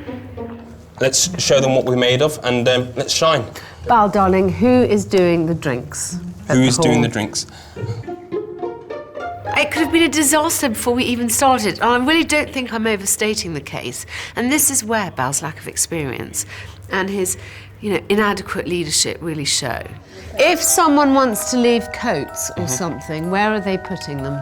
Let's show them what we're made of and let's shine. Bal, darling, who is doing the drinks? Who is doing the drinks? It could have been a disaster before we even started. And I really don't think I'm overstating the case. And this is where Bal's lack of experience and his, inadequate leadership really show. If someone wants to leave coats or something, where are they putting them?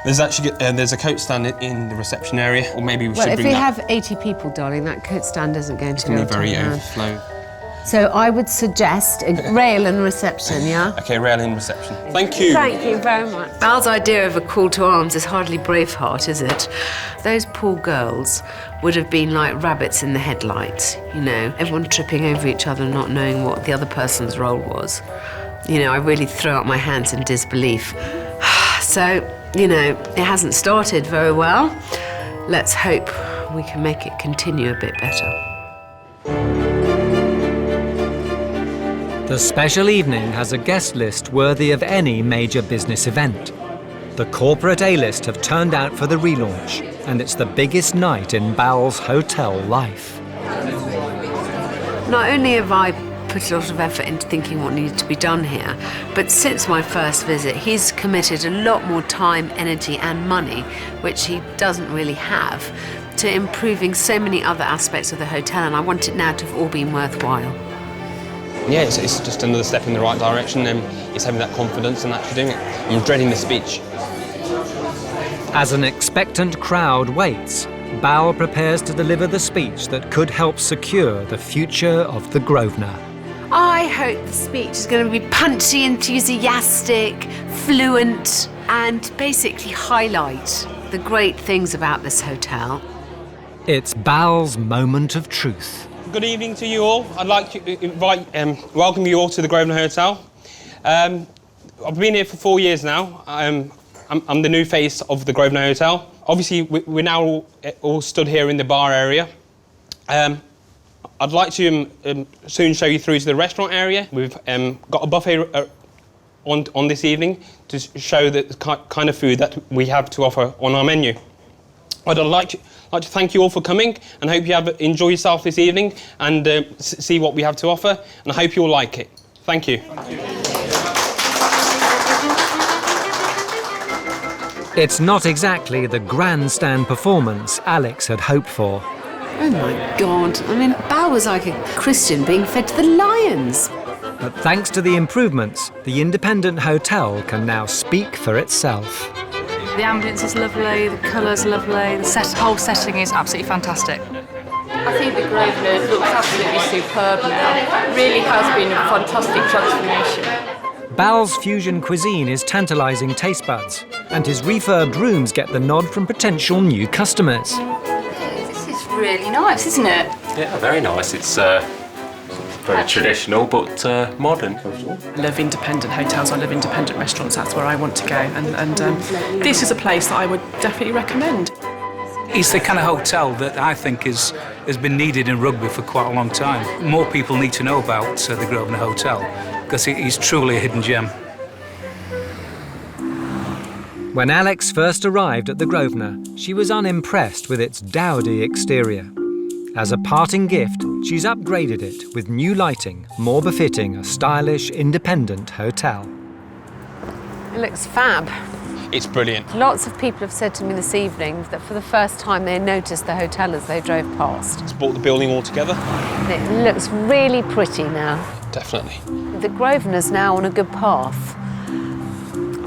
There's actually there's a coat stand in the reception area, or maybe we should bring that. Well, if we have 80 people, darling, that coat stand isn't going to be able to very overflow. So I would suggest a rail in reception, yeah? Okay, rail in reception. Thank you. Thank you very much. Bal's idea of a call to arms is hardly Braveheart, is it? Those poor girls would have been like rabbits in the headlights, everyone tripping over each other and not knowing what the other person's role was. I really throw up my hands in disbelief. So, it hasn't started very well. Let's hope we can make it continue a bit better. The special evening has a guest list worthy of any major business event. The corporate A-list have turned out for the relaunch, and it's the biggest night in Bal's hotel life. Not only have I put a lot of effort into thinking what needed to be done here, but since my first visit, he's committed a lot more time, energy and money, which he doesn't really have, to improving so many other aspects of the hotel, and I want it now to have all been worthwhile. Yeah, it's just another step in the right direction, and it's having that confidence and actually doing it. I'm dreading the speech. As an expectant crowd waits, Bal prepares to deliver the speech that could help secure the future of the Grosvenor. I hope the speech is going to be punchy, enthusiastic, fluent, and basically highlight the great things about this hotel. It's Bal's moment of truth. Good evening to you all. I'd like to welcome you all to the Grosvenor Hotel. I've been here for 4 years now. I'm the new face of the Grosvenor Hotel. Obviously, we're now all stood here in the bar area. I'd like to soon show you through to the restaurant area. We've got a buffet on this evening to show the kind of food that we have to offer on our menu. I'd like to thank you all for coming, and hope you enjoy yourself this evening and see what we have to offer, and I hope you all like it. Thank you. It's not exactly the grandstand performance Alex had hoped for. Oh my God, I mean, Bal was like a Christian being fed to the lions. But thanks to the improvements, the independent hotel can now speak for itself. The ambience is lovely, the colours are lovely, the whole setting is absolutely fantastic. I think the Grosvenor looks absolutely superb now. It really has been a fantastic transformation. Bal's fusion cuisine is tantalising taste buds, and his refurbed rooms get the nod from potential new customers. This is really nice, isn't it? Yeah, very nice. It's very traditional, but modern. I love independent hotels, I love independent restaurants, that's where I want to go. And this is a place that I would definitely recommend. It's the kind of hotel that I think has been needed in rugby for quite a long time. More people need to know about the Grosvenor Hotel, because it is truly a hidden gem. When Alex first arrived at the Grosvenor, she was unimpressed with its dowdy exterior. As a parting gift, she's upgraded it with new lighting, more befitting a stylish, independent hotel. It looks fab. It's brilliant. Lots of people have said to me this evening that for the first time they noticed the hotel as they drove past. It's brought the building all together. It looks really pretty now. Definitely. The Grosvenor's now on a good path,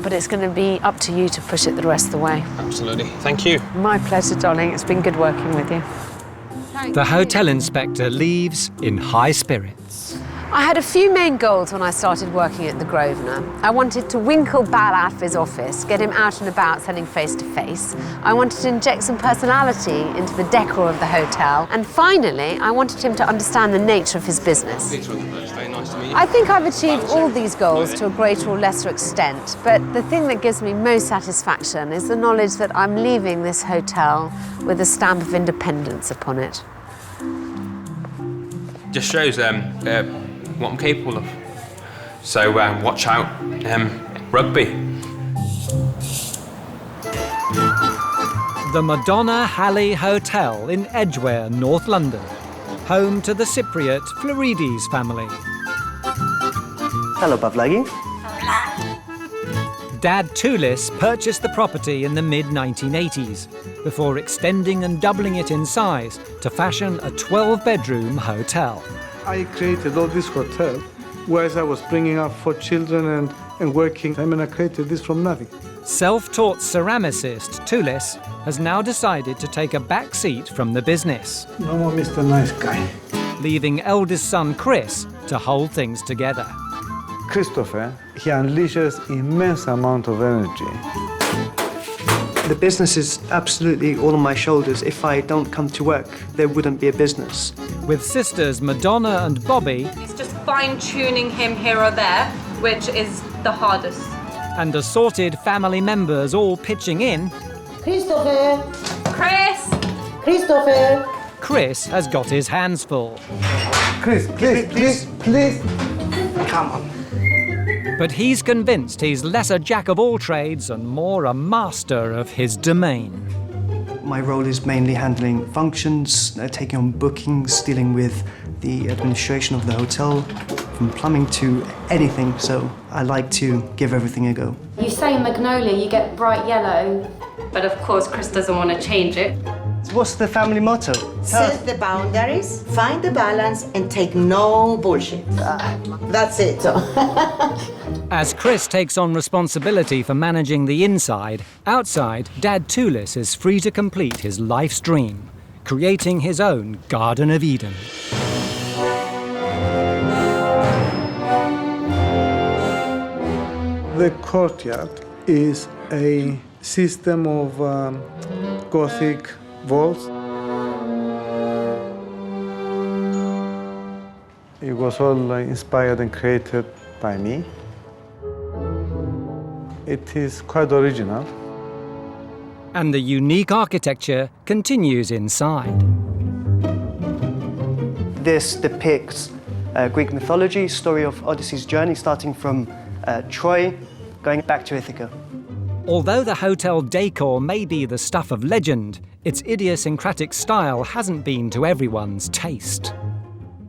but it's going to be up to you to push it the rest of the way. Absolutely. Thank you. My pleasure, darling. It's been good working with you. The hotel inspector leaves in high spirits. I had a few main goals when I started working at the Grosvenor. I wanted to winkle Bal out of his office, get him out and about selling face-to-face. I wanted to inject some personality into the decor of the hotel. And finally, I wanted him to understand the nature of his business. Very nice to meet you. I think I've achieved all these goals to a greater or lesser extent, but the thing that gives me most satisfaction is the knowledge that I'm leaving this hotel with a stamp of independence upon it. Just shows what I'm capable of. So watch out, rugby. The Madonna Halley Hotel in Edgware, North London, home to the Cypriot Florides family. Hello, Pavlagi. Dad Tulis purchased the property in the mid-1980s before extending and doubling it in size to fashion a 12-bedroom hotel. I created all this hotel whereas I was bringing up 4 children and working. I mean, I created this from nothing. Self-taught ceramicist Tulis has now decided to take a back seat from the business. No more Mr. Nice Guy. Leaving eldest son Chris to hold things together. Christopher, he unleashes immense amount of energy. The business is absolutely all on my shoulders. If I don't come to work, there wouldn't be a business. With sisters Madonna and Bobby... It's just fine-tuning him here or there, which is the hardest. And assorted family members all pitching in... Christopher! Chris! Christopher! Chris has got his hands full. Chris, please. Come on. But he's convinced he's less a jack of all trades and more a master of his domain. My role is mainly handling functions, taking on bookings, dealing with the administration of the hotel, from plumbing to anything, so I like to give everything a go. You say magnolia, you get bright yellow. But of course, Chris doesn't want to change it. What's the family motto? Set the boundaries, find the balance, and take no bullshit. That's it. As Chris takes on responsibility for managing the inside, outside, Dad Toulis is free to complete his life's dream, creating his own Garden of Eden. The courtyard is a system of Gothic vaults. It was all inspired and created by me. It is quite original. And the unique architecture continues inside. This depicts Greek mythology, story of Odysseus' journey, starting from Troy, going back to Ithaca. Although the hotel decor may be the stuff of legend, its idiosyncratic style hasn't been to everyone's taste.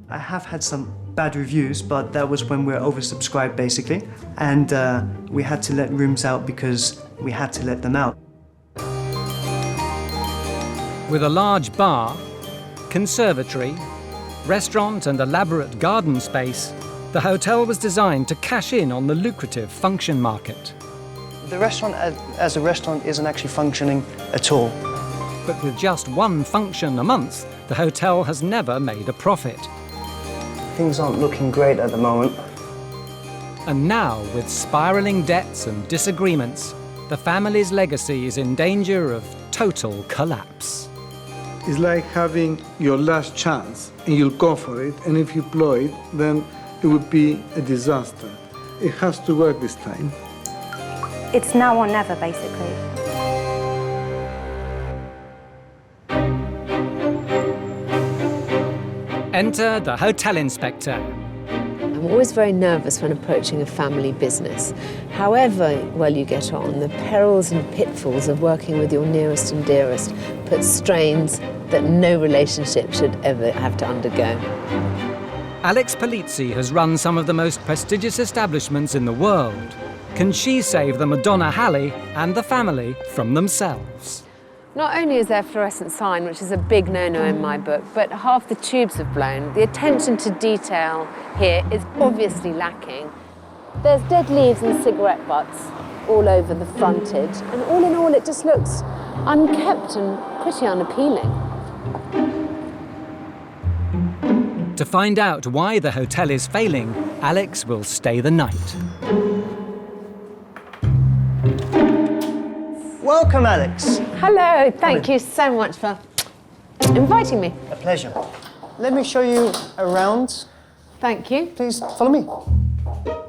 I have had some bad reviews, but that was when we were oversubscribed, basically. And we had to let rooms out because we had to let them out. With a large bar, conservatory, restaurant and elaborate garden space, the hotel was designed to cash in on the lucrative function market. The restaurant as a restaurant isn't actually functioning at all. But with just one function a month, the hotel has never made a profit. Things aren't looking great at the moment. And now, with spiralling debts and disagreements, the family's legacy is in danger of total collapse. It's like having your last chance and you'll go for it, and if you blow it, then it would be a disaster. It has to work this time. It's now or never, basically. Enter the hotel inspector. I'm always very nervous when approaching a family business. However well you get on, the perils and pitfalls of working with your nearest and dearest put strains that no relationship should ever have to undergo. Alex Polizzi has run some of the most prestigious establishments in the world. Can she save the Madonna Halley and the family from themselves? Not only is there a fluorescent sign, which is a big no-no in my book, but half the tubes have blown. The attention to detail here is obviously lacking. There's dead leaves and cigarette butts all over the frontage, and all in all, it just looks unkept and pretty unappealing. To find out why the hotel is failing, Alex will stay the night. Welcome, Alex. Hello, thank you so much for inviting me. A pleasure. Let me show you around. Thank you. Please follow me.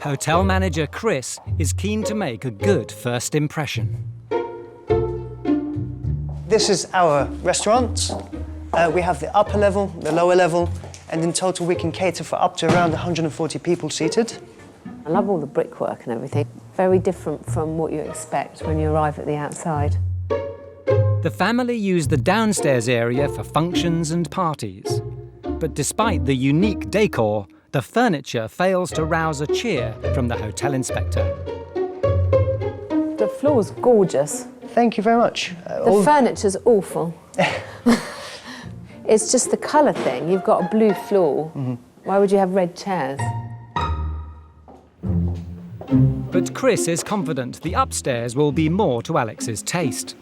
Hotel manager Chris is keen to make a good first impression. This is our restaurant. We have the upper level, the lower level, and in total we can cater for up to around 140 people seated. I love all the brickwork and everything. Very different from what you expect when you arrive at the outside. The family used the downstairs area for functions and parties. But despite the unique decor, the furniture fails to rouse a cheer from the hotel inspector. The floor's gorgeous. Thank you very much. The furniture's awful. It's just the colour thing. You've got a blue floor. Why would you have red chairs? But Chris is confident the upstairs will be more to Alex's taste.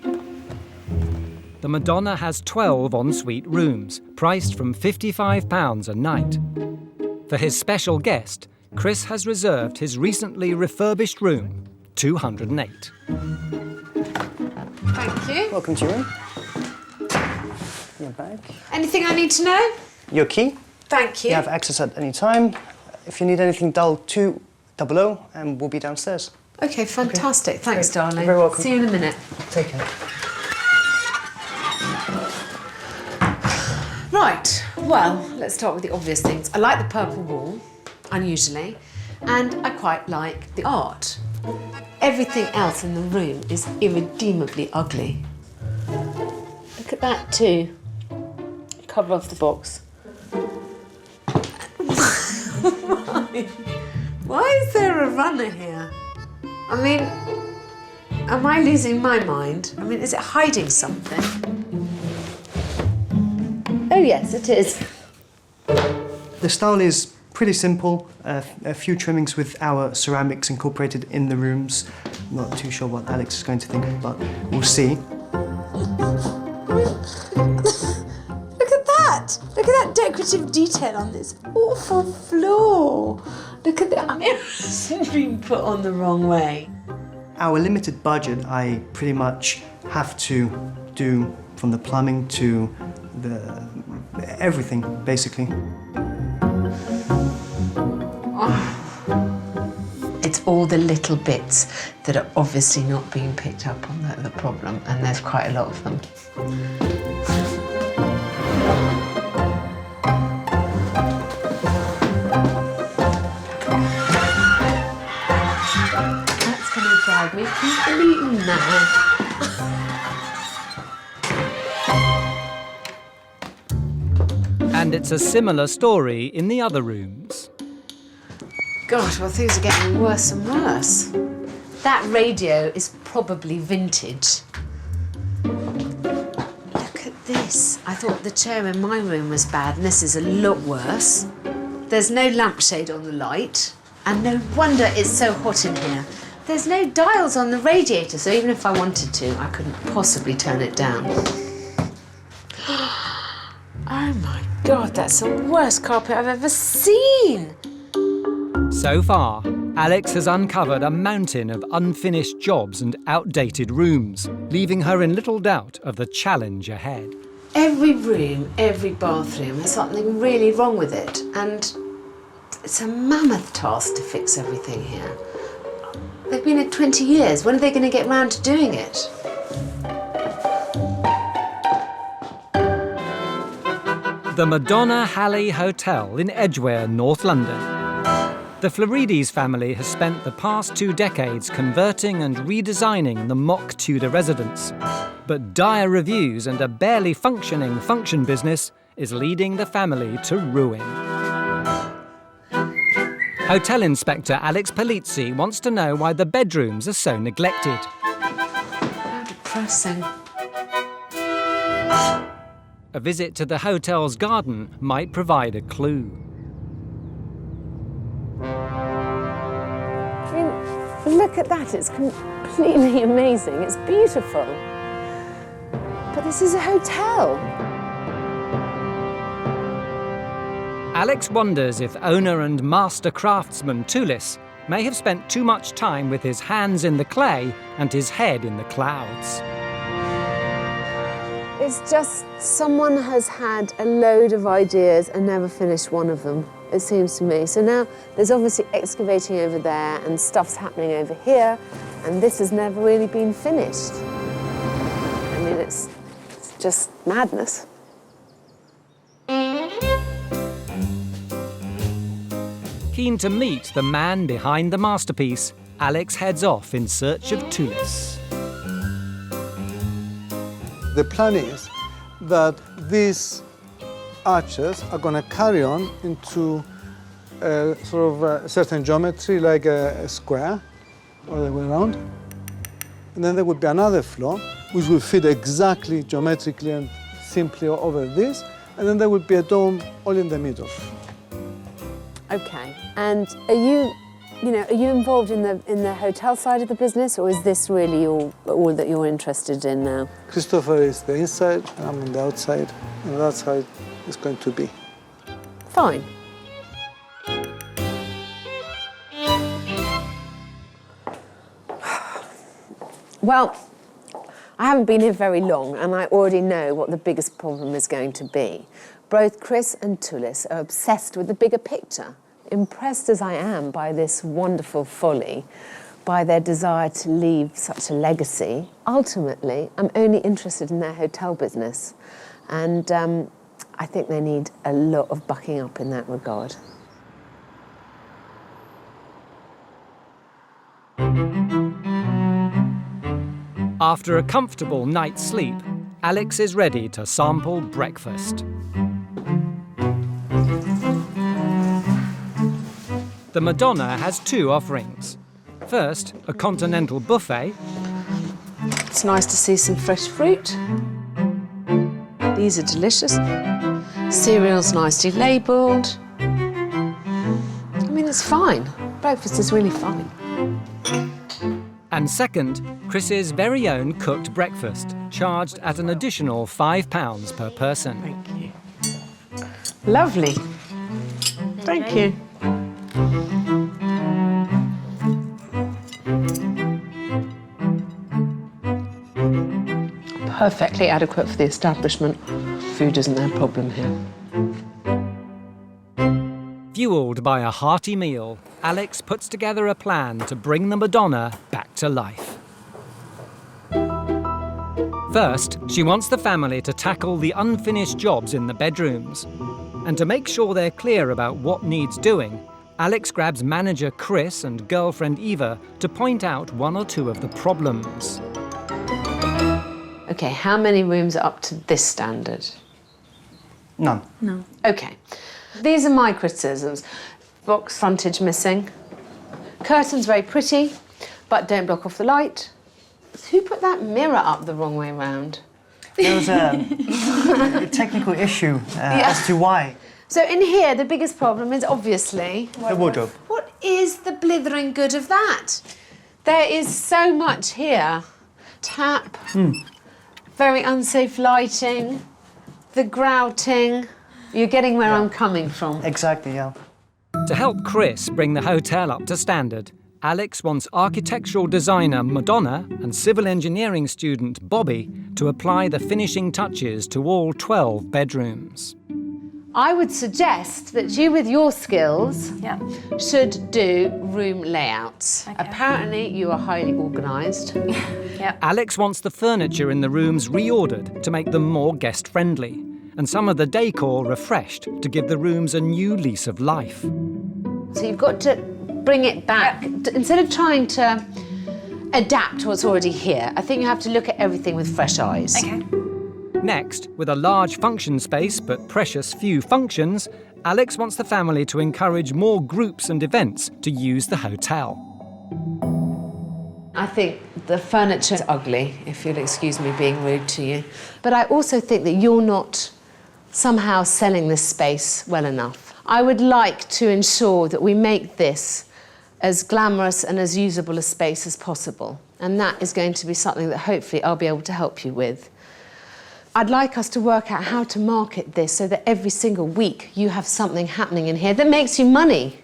The Madonna has 12 ensuite rooms, priced from £55 a night. For his special guest, Chris has reserved his recently refurbished room, 208. Thank you. Welcome to your room. Your bag. Anything I need to know? Your key. Thank you. You have access at any time. If you need anything, dial 200 and we'll be downstairs. Okay, fantastic. Thanks, darling. You're very welcome. See you in a minute. Take care. Right, well, let's start with the obvious things. I like the purple wall, unusually, and I quite like the art. Everything else in the room is irredeemably ugly. Look at that too. Cover off the box. Why is there a runner here? I mean, am I losing my mind? I mean, is it hiding something? Oh yes, it is. The style is pretty simple. A few trimmings with our ceramics incorporated in the rooms. Not too sure what Alex is going to think, but we'll see. Look at that! Look at that decorative detail on this awful floor. Look at the mirrors being put on the wrong way. Our limited budget, I pretty much have to do from the plumbing to everything, basically. It's all the little bits that are obviously not being picked up on that are the problem, and there's quite a lot of them. That's going to drive me completely mad. And it's a similar story in the other rooms. Gosh, well, things are getting worse and worse. That radio is probably vintage. Look at this. I thought the chair in my room was bad, and this is a lot worse. There's no lampshade on the light, and no wonder it's so hot in here. There's no dials on the radiator, so even if I wanted to, I couldn't possibly turn it down. Oh my God, that's the worst carpet I've ever seen. So far, Alex has uncovered a mountain of unfinished jobs and outdated rooms, leaving her in little doubt of the challenge ahead. Every room, every bathroom has something really wrong with it, and it's a mammoth task to fix everything here. They've been here 20 years. When are they going to get round to doing it? The Madonna Halley Hotel in Edgware, North London. The Florides family has spent the past 2 decades converting and redesigning the mock Tudor residence. But dire reviews and a barely functioning function business is leading the family to ruin. Hotel Inspector Alex Polizzi wants to know why the bedrooms are so neglected. How depressing. A visit to the hotel's garden might provide a clue. I mean, look at that, it's completely amazing, it's beautiful. But this is a hotel. Alex wonders if owner and master craftsman Tulis may have spent too much time with his hands in the clay and his head in the clouds. It's just someone has had a load of ideas and never finished one of them, it seems to me. So now there's obviously excavating over there and stuff's happening over here, and this has never really been finished. I mean, it's just madness. Keen to meet the man behind the masterpiece, Alex heads off in search of Tulis. The plan is that these arches are going to carry on into a sort of a certain geometry, like a square, all the way around. And then there would be another floor, which will fit exactly geometrically and simply over this. And then there would be a dome all in the middle. Okay, and are you involved in the hotel side of the business, or is this really all that you're interested in now? Christopher is the inside, and I'm on the outside, and that's how it's going to be. Fine. Well, I haven't been here very long, and I already know what the biggest problem is going to be. Both Chris and Tulis are obsessed with the bigger picture. Impressed as I am by this wonderful folly, by their desire to leave such a legacy, ultimately, I'm only interested in their hotel business. And I think they need a lot of bucking up in that regard. After a comfortable night's sleep, Alex is ready to sample breakfast. The Madonna has 2 offerings. First, a continental buffet. It's nice to see some fresh fruit. These are delicious. Cereal's nicely labelled. I mean, it's fine. Breakfast is really fine. And second, Chris's very own cooked breakfast, charged at an additional £5 per person. Thank you. Lovely. Thank you. Perfectly adequate for the establishment. Food isn't their problem here. Fueled by a hearty meal, Alex puts together a plan to bring the Madonna back to life. First, she wants the family to tackle the unfinished jobs in the bedrooms. And to make sure they're clear about what needs doing, Alex grabs manager Chris and girlfriend Eva to point out one or two of the problems. OK, how many rooms are up to this standard? None. No. OK. These are my criticisms. Box frontage missing. Curtains very pretty, but don't block off the light. Who put that mirror up the wrong way round? There was a technical issue as to why. So in here, the biggest problem is obviously... The wardrobe. What is the blithering good of that? There is so much here. Tap, very unsafe lighting, the grouting. You're getting where I'm coming from. Exactly, yeah. To help Chris bring the hotel up to standard, Alex wants architectural designer Madonna and civil engineering student Bobby to apply the finishing touches to all 12 bedrooms. I would suggest that you, with your skills, should do room layouts. Okay. Apparently, you are highly organised. Alex wants the furniture in the rooms reordered to make them more guest-friendly, and some of the decor refreshed to give the rooms a new lease of life. So you've got to bring it back. Instead of trying to adapt to what's already here, I think you have to look at everything with fresh eyes. Okay. Next, with a large function space but precious few functions, Alex wants the family to encourage more groups and events to use the hotel. I think the furniture's ugly, if you'll excuse me being rude to you. But I also think that you're not somehow selling this space well enough. I would like to ensure that we make this as glamorous and as usable a space as possible. And that is going to be something that hopefully I'll be able to help you with. I'd like us to work out how to market this so that every single week you have something happening in here that makes you money.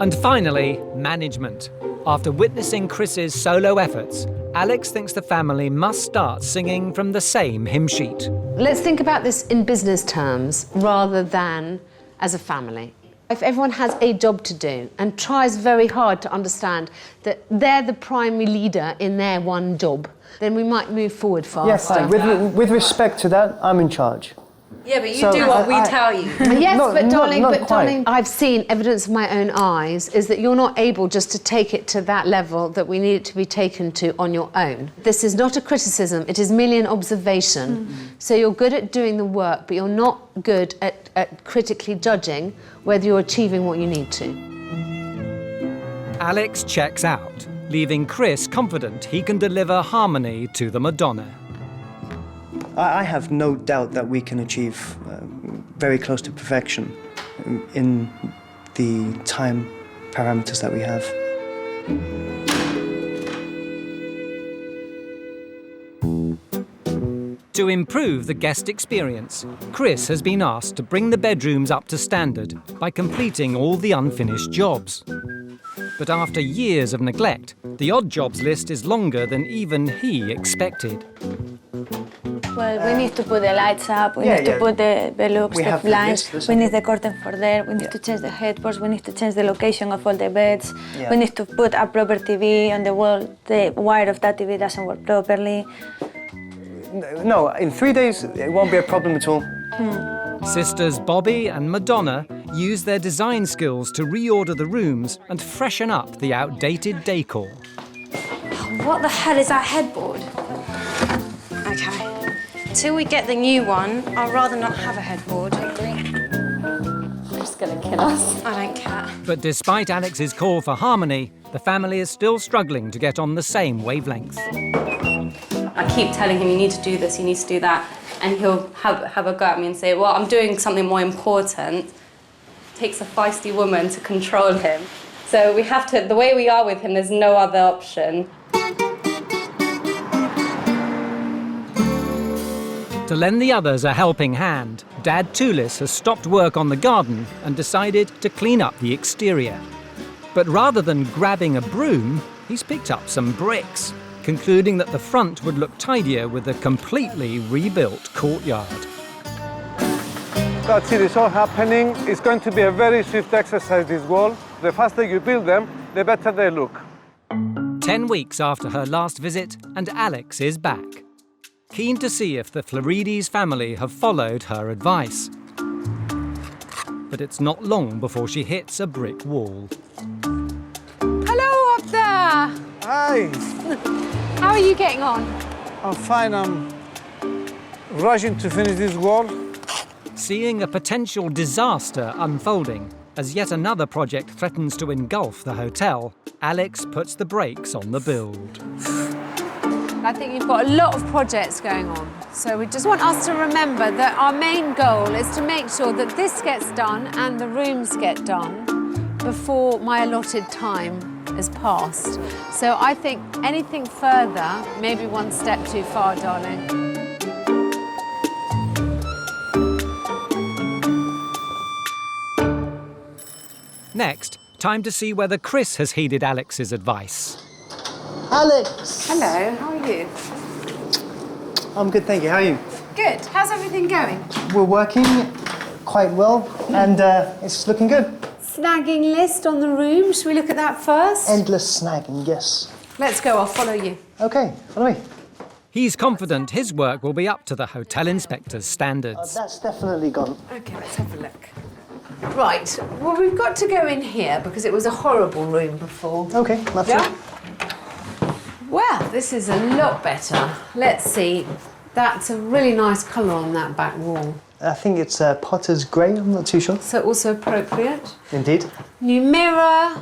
And finally, management. After witnessing Chris's solo efforts, Alex thinks the family must start singing from the same hymn sheet. Let's think about this in business terms rather than as a family. If everyone has a job to do and tries very hard to understand that they're the primary leader in their one job, then we might move forward faster. Yes, with respect to that, I'm in charge. Yeah, but you do what we tell you. Yes, not darling, I've seen evidence of my own eyes is that you're not able just to take it to that level that we need it to be taken to on your own. This is not a criticism, it is merely an observation. So you're good at doing the work, but you're not good at critically judging whether you're achieving what you need to. Alex checks out, leaving Chris confident he can deliver harmony to the Madonna. I have no doubt that we can achieve very close to perfection in the time parameters that we have. To improve the guest experience, Chris has been asked to bring the bedrooms up to standard by completing all the unfinished jobs. But after years of neglect, the odd jobs list is longer than even he expected. Well, we need to put the lights up, we need to put the looks, the blinds, we need the curtain for there, we need to change the headboards, we need to change the location of all the beds, we need to put a proper TV on the wall, the wire of that TV doesn't work properly. No, in 3 days it won't be a problem at all. Sisters Bobby and Madonna use their design skills to reorder the rooms and freshen up the outdated decor. What the hell is that headboard? Okay. Till we get the new one, I'd rather not have a headboard. I agree. They're just gonna kill us. I don't care. But despite Alex's call for harmony, the family is still struggling to get on the same wavelength. I keep telling him, you need to do this, you need to do that, and he'll have a go at me and say, well, I'm doing something more important. It takes a feisty woman to control him. So we have to, the way we are with him, there's no other option. To lend the others a helping hand, Dad Tulis has stopped work on the garden and decided to clean up the exterior. But rather than grabbing a broom, he's picked up some bricks, concluding that the front would look tidier with a completely rebuilt courtyard. That's it, it's all happening. It's going to be a very swift exercise, this wall. The faster you build them, the better they look. 10 weeks after her last visit, and Alex is back. Keen to see if the Florides family have followed her advice. But it's not long before she hits a brick wall. Hello up there! Hi! How are you getting on? I'm fine, I'm rushing to finish this wall. Seeing a potential disaster unfolding as yet another project threatens to engulf the hotel, Alex puts the brakes on the build. I think you've got a lot of projects going on. So we just want us to remember that our main goal is to make sure that this gets done and the rooms get done before my allotted time is passed. So I think anything further, maybe one step too far, darling. Next, time to see whether Chris has heeded Alex's advice. Alex! Hello, how are you? I'm good, thank you. How are you? Good. How's everything going? We're working quite well, and it's looking good. Snagging list on the room. Should we look at that first? Endless snagging, yes. Let's go, I'll follow you. OK, follow me. He's confident his work will be up to the hotel inspector's standards. That's definitely gone. OK, let's have a look. Right, well, we've got to go in here because it was a horrible room before. OK, that's it. Well, this is a lot better. Let's see. That's a really nice colour on that back wall. I think it's Potter's grey, I'm not too sure. So also appropriate. Indeed. New mirror.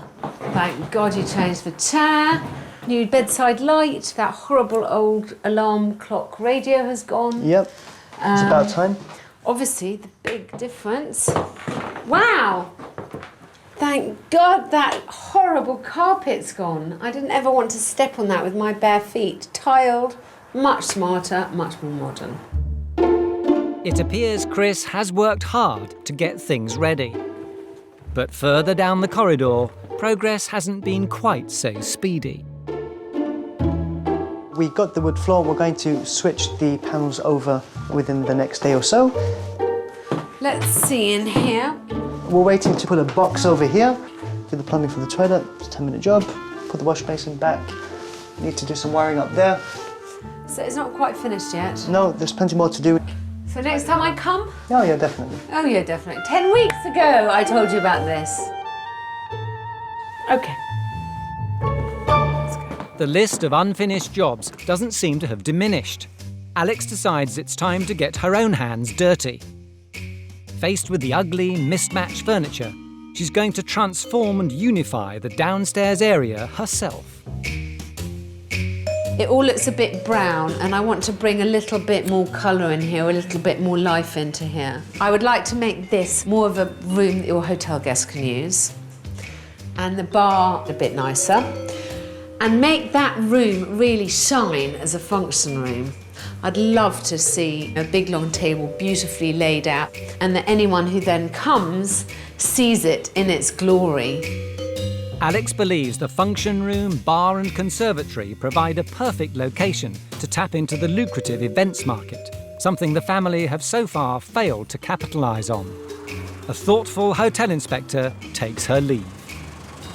Thank God you changed the chair. New bedside light. That horrible old alarm clock radio has gone. Yep, it's about time. Obviously, the big difference. Wow! Thank God that horrible carpet's gone. I didn't ever want to step on that with my bare feet. Tiled, much smarter, much more modern. It appears Chris has worked hard to get things ready. But further down the corridor, progress hasn't been quite so speedy. We got the wood floor. We're going to switch the panels over within the next day or so. Let's see in here. We're waiting to put a box over here. Do the plumbing for the toilet. It's a 10-minute job. Put the wash basin back. Need to do some wiring up there. So it's not quite finished yet? No, there's plenty more to do. So next time I come? Oh, yeah, definitely. Oh, yeah, definitely. 10 weeks ago I told you about this. OK. The list of unfinished jobs doesn't seem to have diminished. Alex decides it's time to get her own hands dirty. Faced with the ugly, mismatched furniture, she's going to transform and unify the downstairs area herself. It all looks a bit brown and I want to bring a little bit more colour in here, a little bit more life into here. I would like to make this more of a room that your hotel guests can use, and the bar a bit nicer, and make that room really shine as a function room. I'd love to see a big long table beautifully laid out and that anyone who then comes sees it in its glory. Alex believes the function room, bar and conservatory provide a perfect location to tap into the lucrative events market, something the family have so far failed to capitalise on. A thoughtful hotel inspector takes her leave.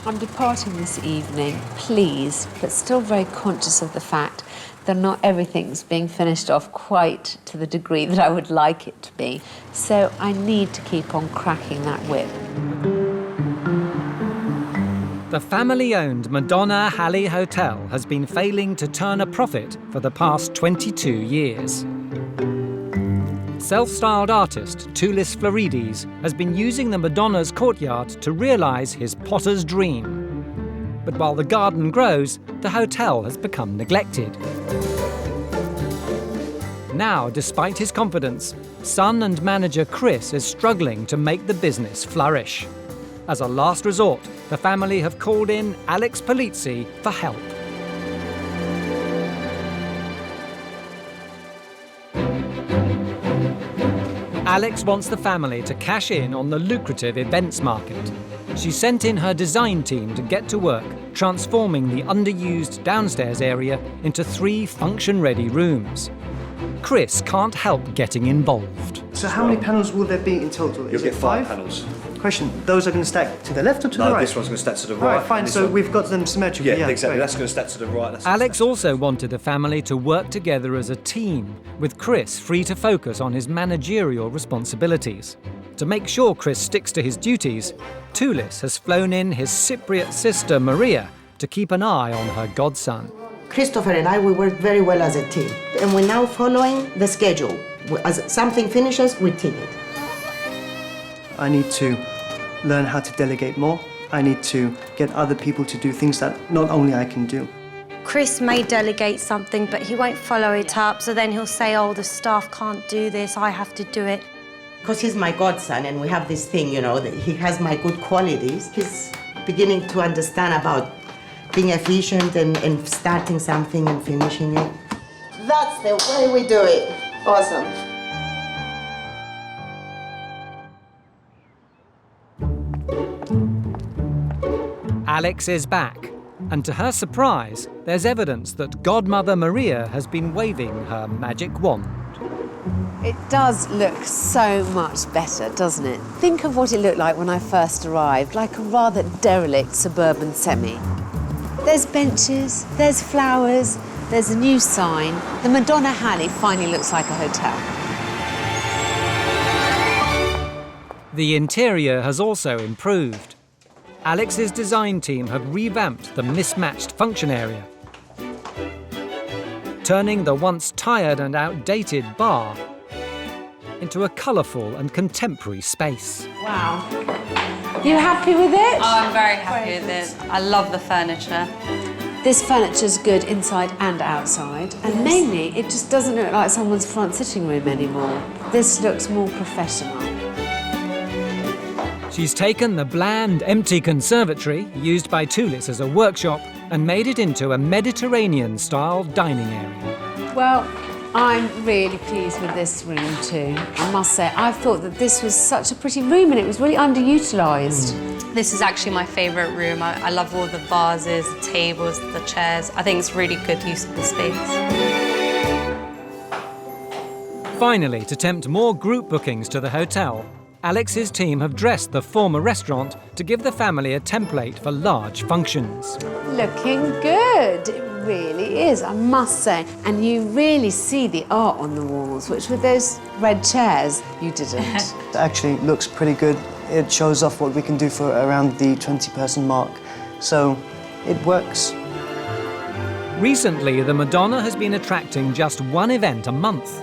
I'm departing this evening, pleased, but still very conscious of the fact that not everything's being finished off quite to the degree that I would like it to be. So I need to keep on cracking that whip. The family-owned Madonna Halley Hotel has been failing to turn a profit for the past 22 years. Self-styled artist Tulis Florides has been using the Madonna's courtyard to realise his potter's dream. But while the garden grows, the hotel has become neglected. Now, despite his confidence, son and manager Chris is struggling to make the business flourish. As a last resort, the family have called in Alex Polizzi for help. Alex wants the family to cash in on the lucrative events market. She sent in her design team to get to work, transforming the underused downstairs area into 3 function-ready rooms. Chris can't help getting involved. So how many panels will there be in total? You'll get 5 panels. Question, those are going to stack to the left or to the right? No, this one's going to stack to the All right. right, fine, so we've got them symmetrically. Yeah, exactly. Great. That's going to stack to the right. That's Alex also wanted the family to work together as a team, with Chris free to focus on his managerial responsibilities. To make sure Chris sticks to his duties, Tulis has flown in his Cypriot sister Maria to keep an eye on her godson. Christopher and I, we work very well as a team. And we're now following the schedule. As something finishes, we team it. I need to learn how to delegate more. I need to get other people to do things that not only I can do. Chris may delegate something, but he won't follow it up, so then he'll say, oh, the staff can't do this, I have to do it. Because he's my godson and we have this thing, you know, that he has my good qualities. He's beginning to understand about being efficient and starting something and finishing it. That's the way we do it. Awesome. Alex is back, and to her surprise, there's evidence that Godmother Maria has been waving her magic wand. It does look so much better, doesn't it? Think of what it looked like when I first arrived, like a rather derelict suburban semi. There's benches, there's flowers, there's a new sign. The Madonna Halley finally looks like a hotel. The interior has also improved. Alex's design team have revamped the mismatched function area, turning the once tired and outdated bar into a colourful and contemporary space. Wow. You happy with it? Oh, I'm very happy with it. I love the furniture. This furniture's good inside and outside, and mainly it just doesn't look like someone's front sitting room anymore. This looks more professional. She's taken the bland, empty conservatory, used by Tulis as a workshop, and made it into a Mediterranean-style dining area. Well, I'm really pleased with this room too. I must say, I thought that this was such a pretty room and it was really underutilised. This is actually my favourite room. I love all the vases, the tables, the chairs. I think it's really good use of the space. Finally, to tempt more group bookings to the hotel, Alex's team have dressed the former restaurant to give the family a template for large functions. Looking good, it really is, I must say. And you really see the art on the walls, which with those red chairs, you didn't. It actually looks pretty good. It shows off what we can do for around the 20-person mark. So it works. Recently, the Madonna has been attracting just one event a month.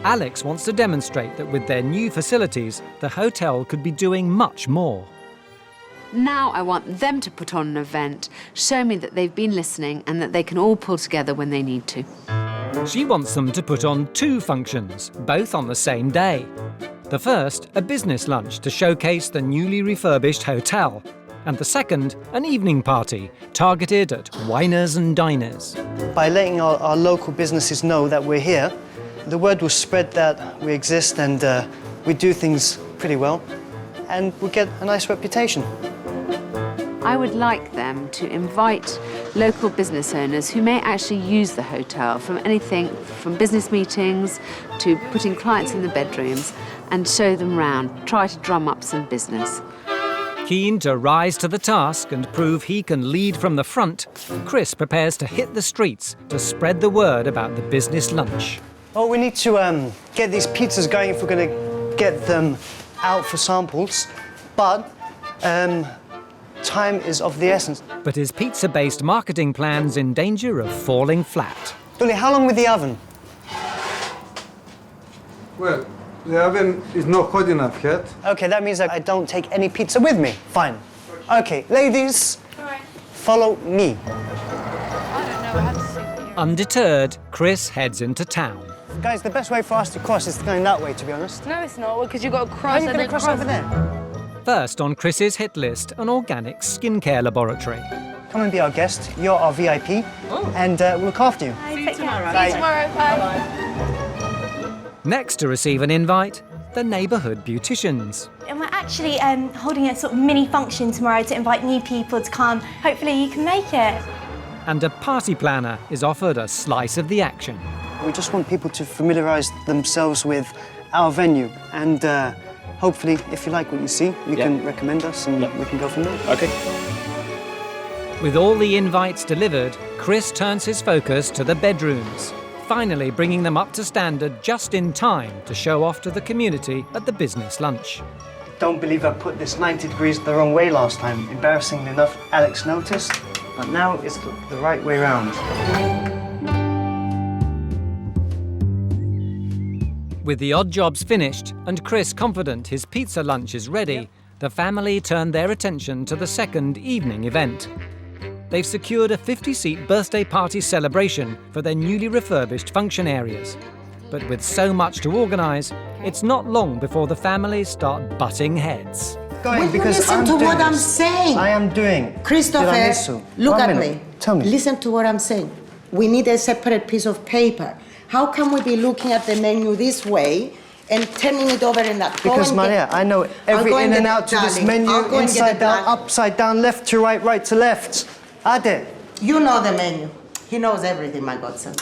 Alex wants to demonstrate that with their new facilities, the hotel could be doing much more. Now I want them to put on an event, show me that they've been listening and that they can all pull together when they need to. She wants them to put on 2 functions, both on the same day. The first, a business lunch to showcase the newly refurbished hotel, and the second, an evening party targeted at winers and diners. By letting our local businesses know that we're here, the word will spread that we exist and we do things pretty well, and we get a nice reputation. I would like them to invite local business owners who may actually use the hotel, from anything from business meetings to putting clients in the bedrooms, and show them round, try to drum up some business. Keen to rise to the task and prove he can lead from the front, Chris prepares to hit the streets to spread the word about the business lunch. Oh, we need to get these pizzas going if we're going to get them out for samples, but time is of the essence. But his pizza-based marketing plan's in danger of falling flat. Billy, how long with the oven? Well, the oven is not hot enough yet. Okay, that means that I don't take any pizza with me. Fine. Okay, ladies, follow me. I don't know how to sit here. Undeterred, Chris heads into town. Guys, the best way for us to cross is going that way, to be honest. No, it's not, because you've got to How cross are you going to cross over there? First on Chris's hit list, an organic skincare laboratory. Come and be our guest. You're our VIP, and we'll look after you. See you tomorrow. Bye. See you tomorrow. Bye. Next to receive an invite, the neighbourhood beauticians. And we're actually holding a sort of mini function tomorrow to invite new people to come. Hopefully you can make it. And a party planner is offered a slice of the action. We just want people to familiarise themselves with our venue, and hopefully, if you like what you see, you can recommend us and we can go from there. Okay. With all the invites delivered, Chris turns his focus to the bedrooms, finally bringing them up to standard just in time to show off to the community at the business lunch. Don't believe I put this 90 degrees the wrong way last time. Embarrassingly enough, Alex noticed, but now it's the right way round. With the odd jobs finished and Chris confident his pizza lunch is ready, the family turned their attention to the second evening event. They've secured a 50-seat birthday party celebration for their newly refurbished function areas. But with so much to organise, it's not long before the families start butting heads. Going because listen I'm to doing what I'm this. saying. I am doing. Christopher, look One at minute. me. Tell me. Listen to what I'm saying. We need a separate piece of paper. How can we be looking at the menu this way and turning it over in that? Because, Maria, I know every in and out to this menu, inside down, upside down, left to right, right to left. Ade. You know the menu. He knows everything, my godson.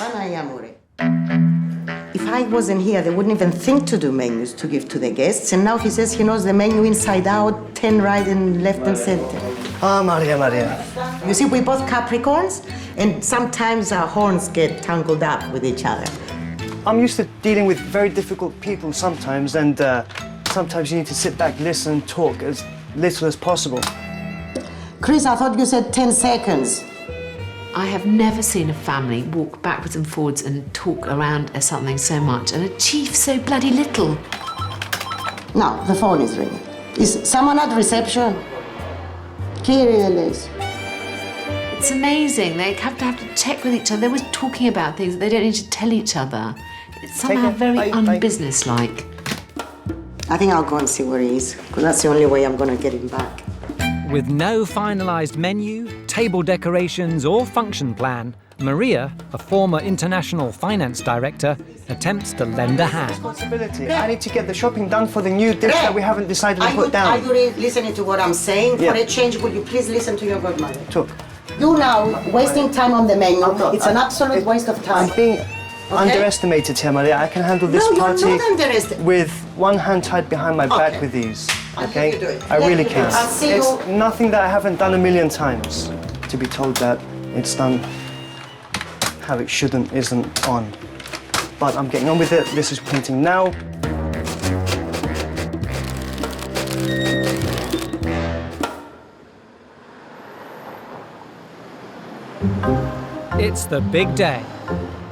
If I wasn't here, they wouldn't even think to do menus to give to the guests. And now he says he knows the menu inside out, 10 right and left and center. Ah, Maria. You see, we're both Capricorns, and sometimes our horns get tangled up with each other. I'm used to dealing with very difficult people sometimes, and sometimes you need to sit back, listen, talk as little as possible. Chris, I thought you said 10 seconds. I have never seen a family walk backwards and forwards and talk around something so much and achieve so bloody little. Now, the phone is ringing. Is someone at reception? Kyrie. It's amazing. They have to check with each other. They're always talking about things that they don't need to tell each other. It's somehow very unbusinesslike. I think I'll go and see where he is, because that's the only way I'm going to get him back. With no finalised menu, table decorations or function plan, Maria, a former international finance director, attempts to lend a hand. Responsibility. I need to get the shopping done for the new dish that we haven't decided to put down. Are you listening to what I'm saying? Yeah. For a change, will you please listen to your godmother? Talk. You now wasting time on the menu. It's an absolute waste of time. I'm being underestimated here, Maria. I can handle this No, party you're not underestimated. with one hand tied behind my back with these. Okay? you do it. I really Let me do can. it. I'll see It's you. nothing that I haven't done a million times. To be told that it's done how it shouldn't isn't on. But I'm getting on with it. This is printing now. It's the big day.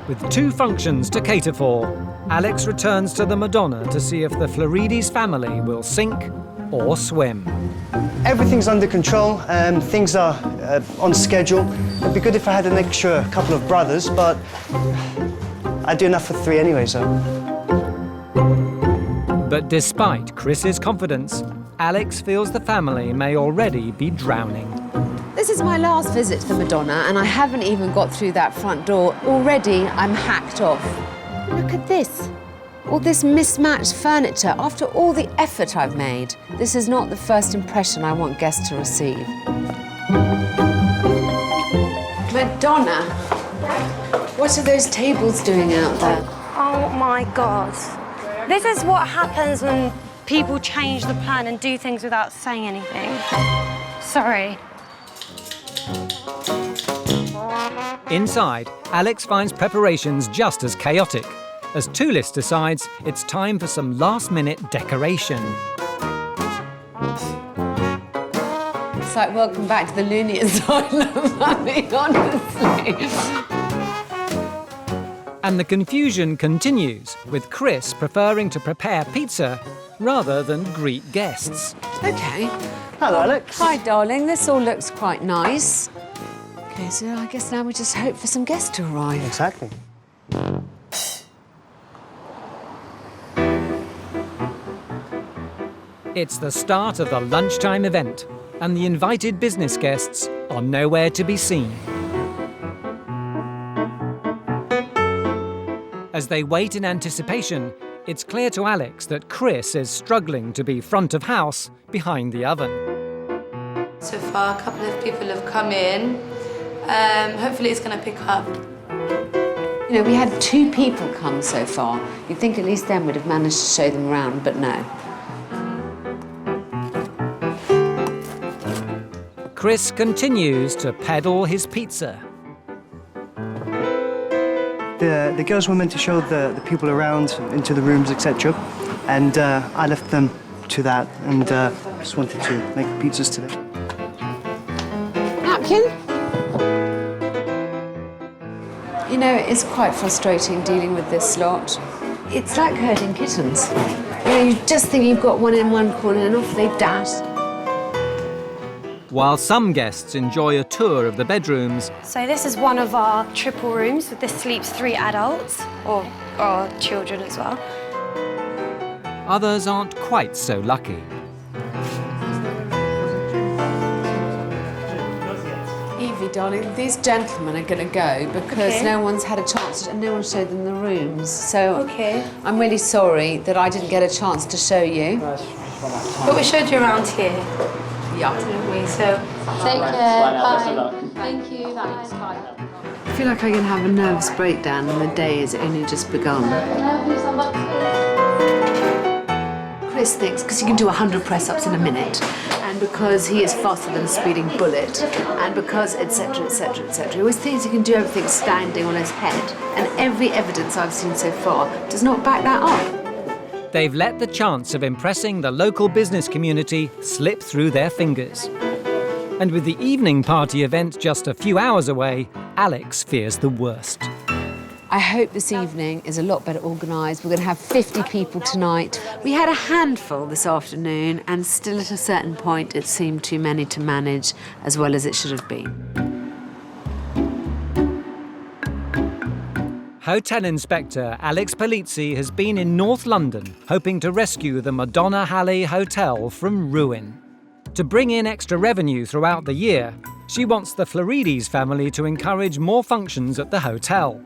With 2 functions to cater for, Alex returns to the Madonna to see if the Florides family will sink or swim. Everything's under control. Things are on schedule. It'd be good if I had an extra couple of brothers, but I do enough for 3 anyway, so. But despite Chris's confidence, Alex feels the family may already be drowning. This is my last visit to the Madonna and I haven't even got through that front door. Already I'm hacked off. Look at this. All this mismatched furniture after all the effort I've made. This is not the first impression I want guests to receive. Madonna, what are those tables doing out there? Oh my God. This is what happens when people change the plan and do things without saying anything. Sorry. Inside, Alex finds preparations just as chaotic, as Toulis decides it's time for some last-minute decoration. It's like welcome back to the loony asylum, I mean, honestly. And the confusion continues, with Chris preferring to prepare pizza rather than greet guests. OK. Hello, Alex. Hi, darling. This all looks quite nice. Okay, so I guess now we just hope for some guests to arrive. Exactly. It's the start of the lunchtime event, and the invited business guests are nowhere to be seen. As they wait in anticipation, it's clear to Alex that Chris is struggling to be front of house behind the oven. So far, a couple of people have come in. Hopefully it's going to pick up. You know, we had 2 people come so far. You'd think at least then we'd have managed to show them around, but no. Chris continues to peddle his pizza. The girls were meant to show the people around into the rooms, etc. And I left them to that, and just wanted to make pizzas today. Napkin? You know, it's quite frustrating dealing with this lot. It's like herding kittens. You know, you just think you've got one in one corner and off they dash. While some guests enjoy a tour of the bedrooms, So this is one of our triple rooms. This sleeps 3 adults, or children as well. others aren't quite so lucky. Evie, darling, these gentlemen are going to go because Okay. no one's had a chance and no one showed them the rooms. So I'm really sorry that I didn't get a chance to show you. But we showed you around here. Yeah. Didn't we? So take care. Bye. Thank you. Bye. I feel like I'm going to have a nervous breakdown and the day has only just begun. Chris thinks because he can do 100 press-ups in a minute, and because he is faster than a speeding bullet, and because etc, etc, etc. He always thinks he can do everything standing on his head, and every evidence I've seen so far does not back that up. They've let the chance of impressing the local business community slip through their fingers. And with the evening party event just a few hours away, Alex fears the worst. I hope this evening is a lot better organised. We're going to have 50 people tonight. We had a handful this afternoon, and still at a certain point it seemed too many to manage as well as it should have been. Hotel Inspector Alex Polizzi has been in North London hoping to rescue the Madonna Halley Hotel from ruin. To bring in extra revenue throughout the year, she wants the Florides family to encourage more functions at the hotel.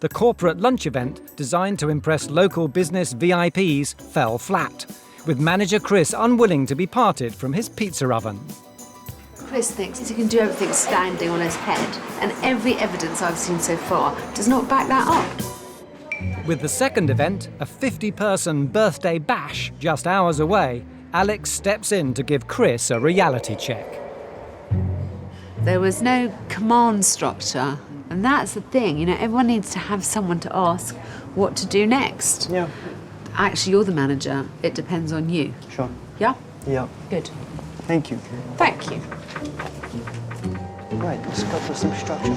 The corporate lunch event, designed to impress local business VIPs, fell flat, with manager Chris unwilling to be parted from his pizza oven. Chris thinks he can do everything standing on his head, and every evidence I've seen so far does not back that up. With the second event, a 50-person birthday bash just hours away, Alex steps in to give Chris a reality check. There was no command structure, and that's the thing, you know, everyone needs to have someone to ask what to do next. Yeah. Actually, you're the manager. It depends on you. Sure. Yeah? Yeah. Good. Thank you. Thank you. Right, let's go for some structure.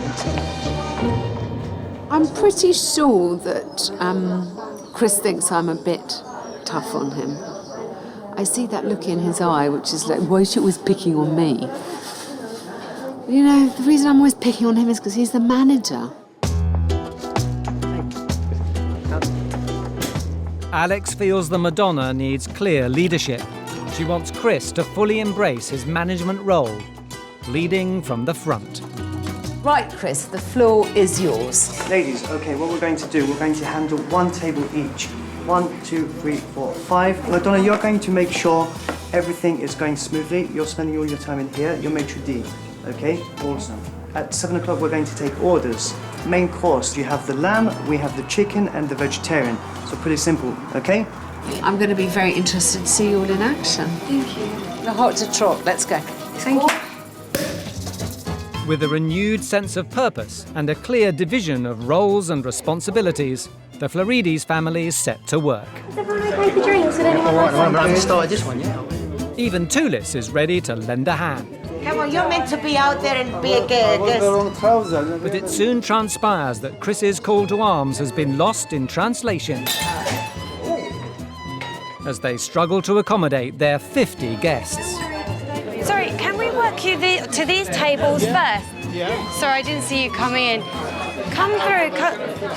I'm pretty sure that Chris thinks I'm a bit tough on him. I see that look in his eye, which is like, why is she always picking on me? You know, the reason I'm always picking on him is because he's the manager. Alex feels the Madonna needs clear leadership. She wants Chris to fully embrace his management role, leading from the front. Right, Chris, the floor is yours. Ladies, okay, what we're going to do, we're going to handle one table each. 1, 2, 3, 4, 5. Madonna, you're going to make sure everything is going smoothly. You're spending all your time in here. You're maitre d', okay? Awesome. At 7 o'clock, we're going to take orders. Main course, you have the lamb, we have the chicken, and the vegetarian. So pretty simple, okay? I'm going to be very interested to see you all in action. Thank you. The hot to trot, let's go. Thank you. With a renewed sense of purpose and a clear division of roles and responsibilities, the Florides family is set to work. Is everyone okay for drinks? Would anyone like I haven't started this one yet. Even Tulis is ready to lend a hand. Come on, you're meant to be out there and be a guest. But it soon transpires that Chris's call to arms has been lost in translation as they struggle to accommodate their 50 guests. Sorry, can we work you to these tables first? Sorry, I didn't see you coming in. Come through.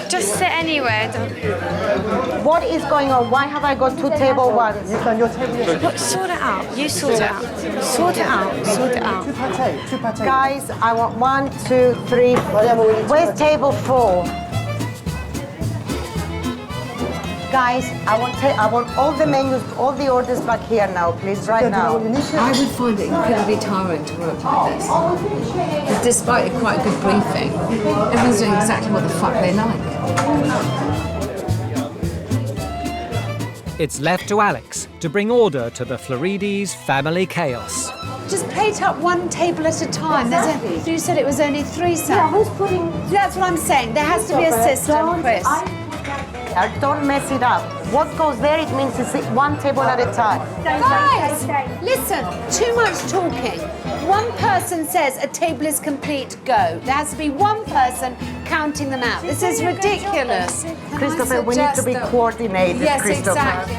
Just sit anywhere. What is going on? Why have I got 2 table ones? Look, sort it out. You sort it out. Sort it out. Sort it out. Two pate. Guys, I want 1, 2, 3. Where's table 4? Guys, I want all the menus, all the orders back here now, please, right now. I would find it incredibly tiring to work like this. Despite a quite good briefing, everyone's doing exactly what the fuck they like. It's left to Alex to bring order to the Florides family chaos. Just plate up 1 table at a time. You said it was only 3, Sam. Yeah, who's putting... That's what I'm saying. There has to be a system, Chris. Don't mess it up. What goes there, it means it's 1 table at a time. Guys, listen, too much talking. 1 person says a table is complete, go. There has to be 1 person counting them out. This is ridiculous. Christopher, we need to be coordinated, yes, Christopher. Exactly.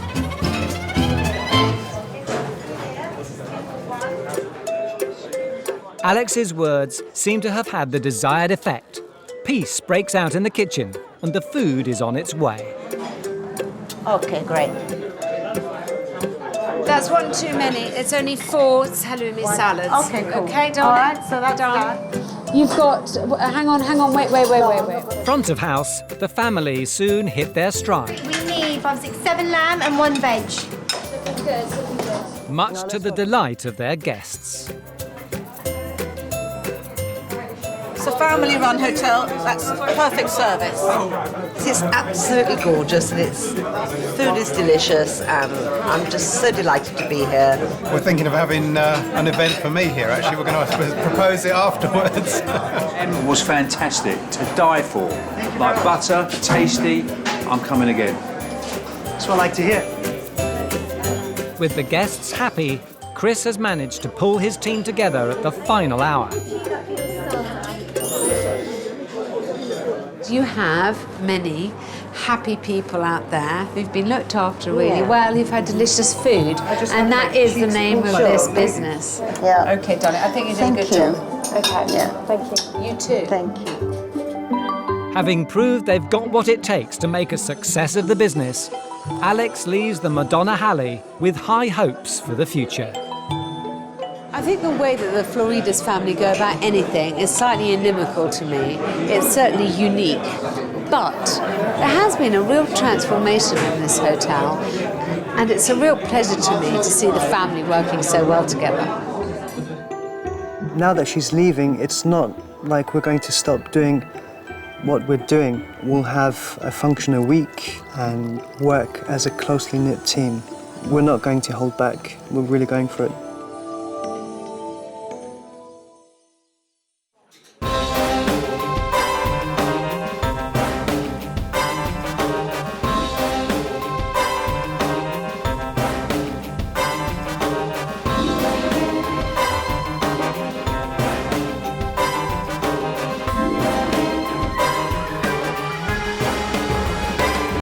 Alex's words seem to have had the desired effect. Peace breaks out in the kitchen and the food is on its way. Okay, great. That's 1 too many. It's only 4 halloumi salads. Okay, cool. Okay, darling? All right, so that's done. You've got... Hang on. Wait. Front of house, the family soon hit their stride. We need 5, 6, 7 lamb and 1 veg. Looking good. Much to the delight of their guests. It's a family-run hotel. That's perfect service. It's absolutely gorgeous, and food is delicious, and I'm just so delighted to be here. We're thinking of having an event for me here. Actually, we're going to propose it afterwards. It was fantastic, to die for. Like butter, tasty. I'm coming again. That's what I like to hear. With the guests happy, Chris has managed to pull his team together at the final hour. You have many happy people out there who've been looked after really well, who've had delicious food, and that is the name of this business. Yeah. Okay, darling, I think you did a good job. Okay. Yeah, thank you. You too. Thank you. Having proved they've got what it takes to make a success of the business, Alex leaves the Madonna Halley with high hopes for the future. I think the way that the Florides family go about anything is slightly inimical to me. It's certainly unique. But there has been a real transformation in this hotel, and it's a real pleasure to me to see the family working so well together. Now that she's leaving, it's not like we're going to stop doing what we're doing. We'll have a function a week and work as a closely knit team. We're not going to hold back. We're really going for it.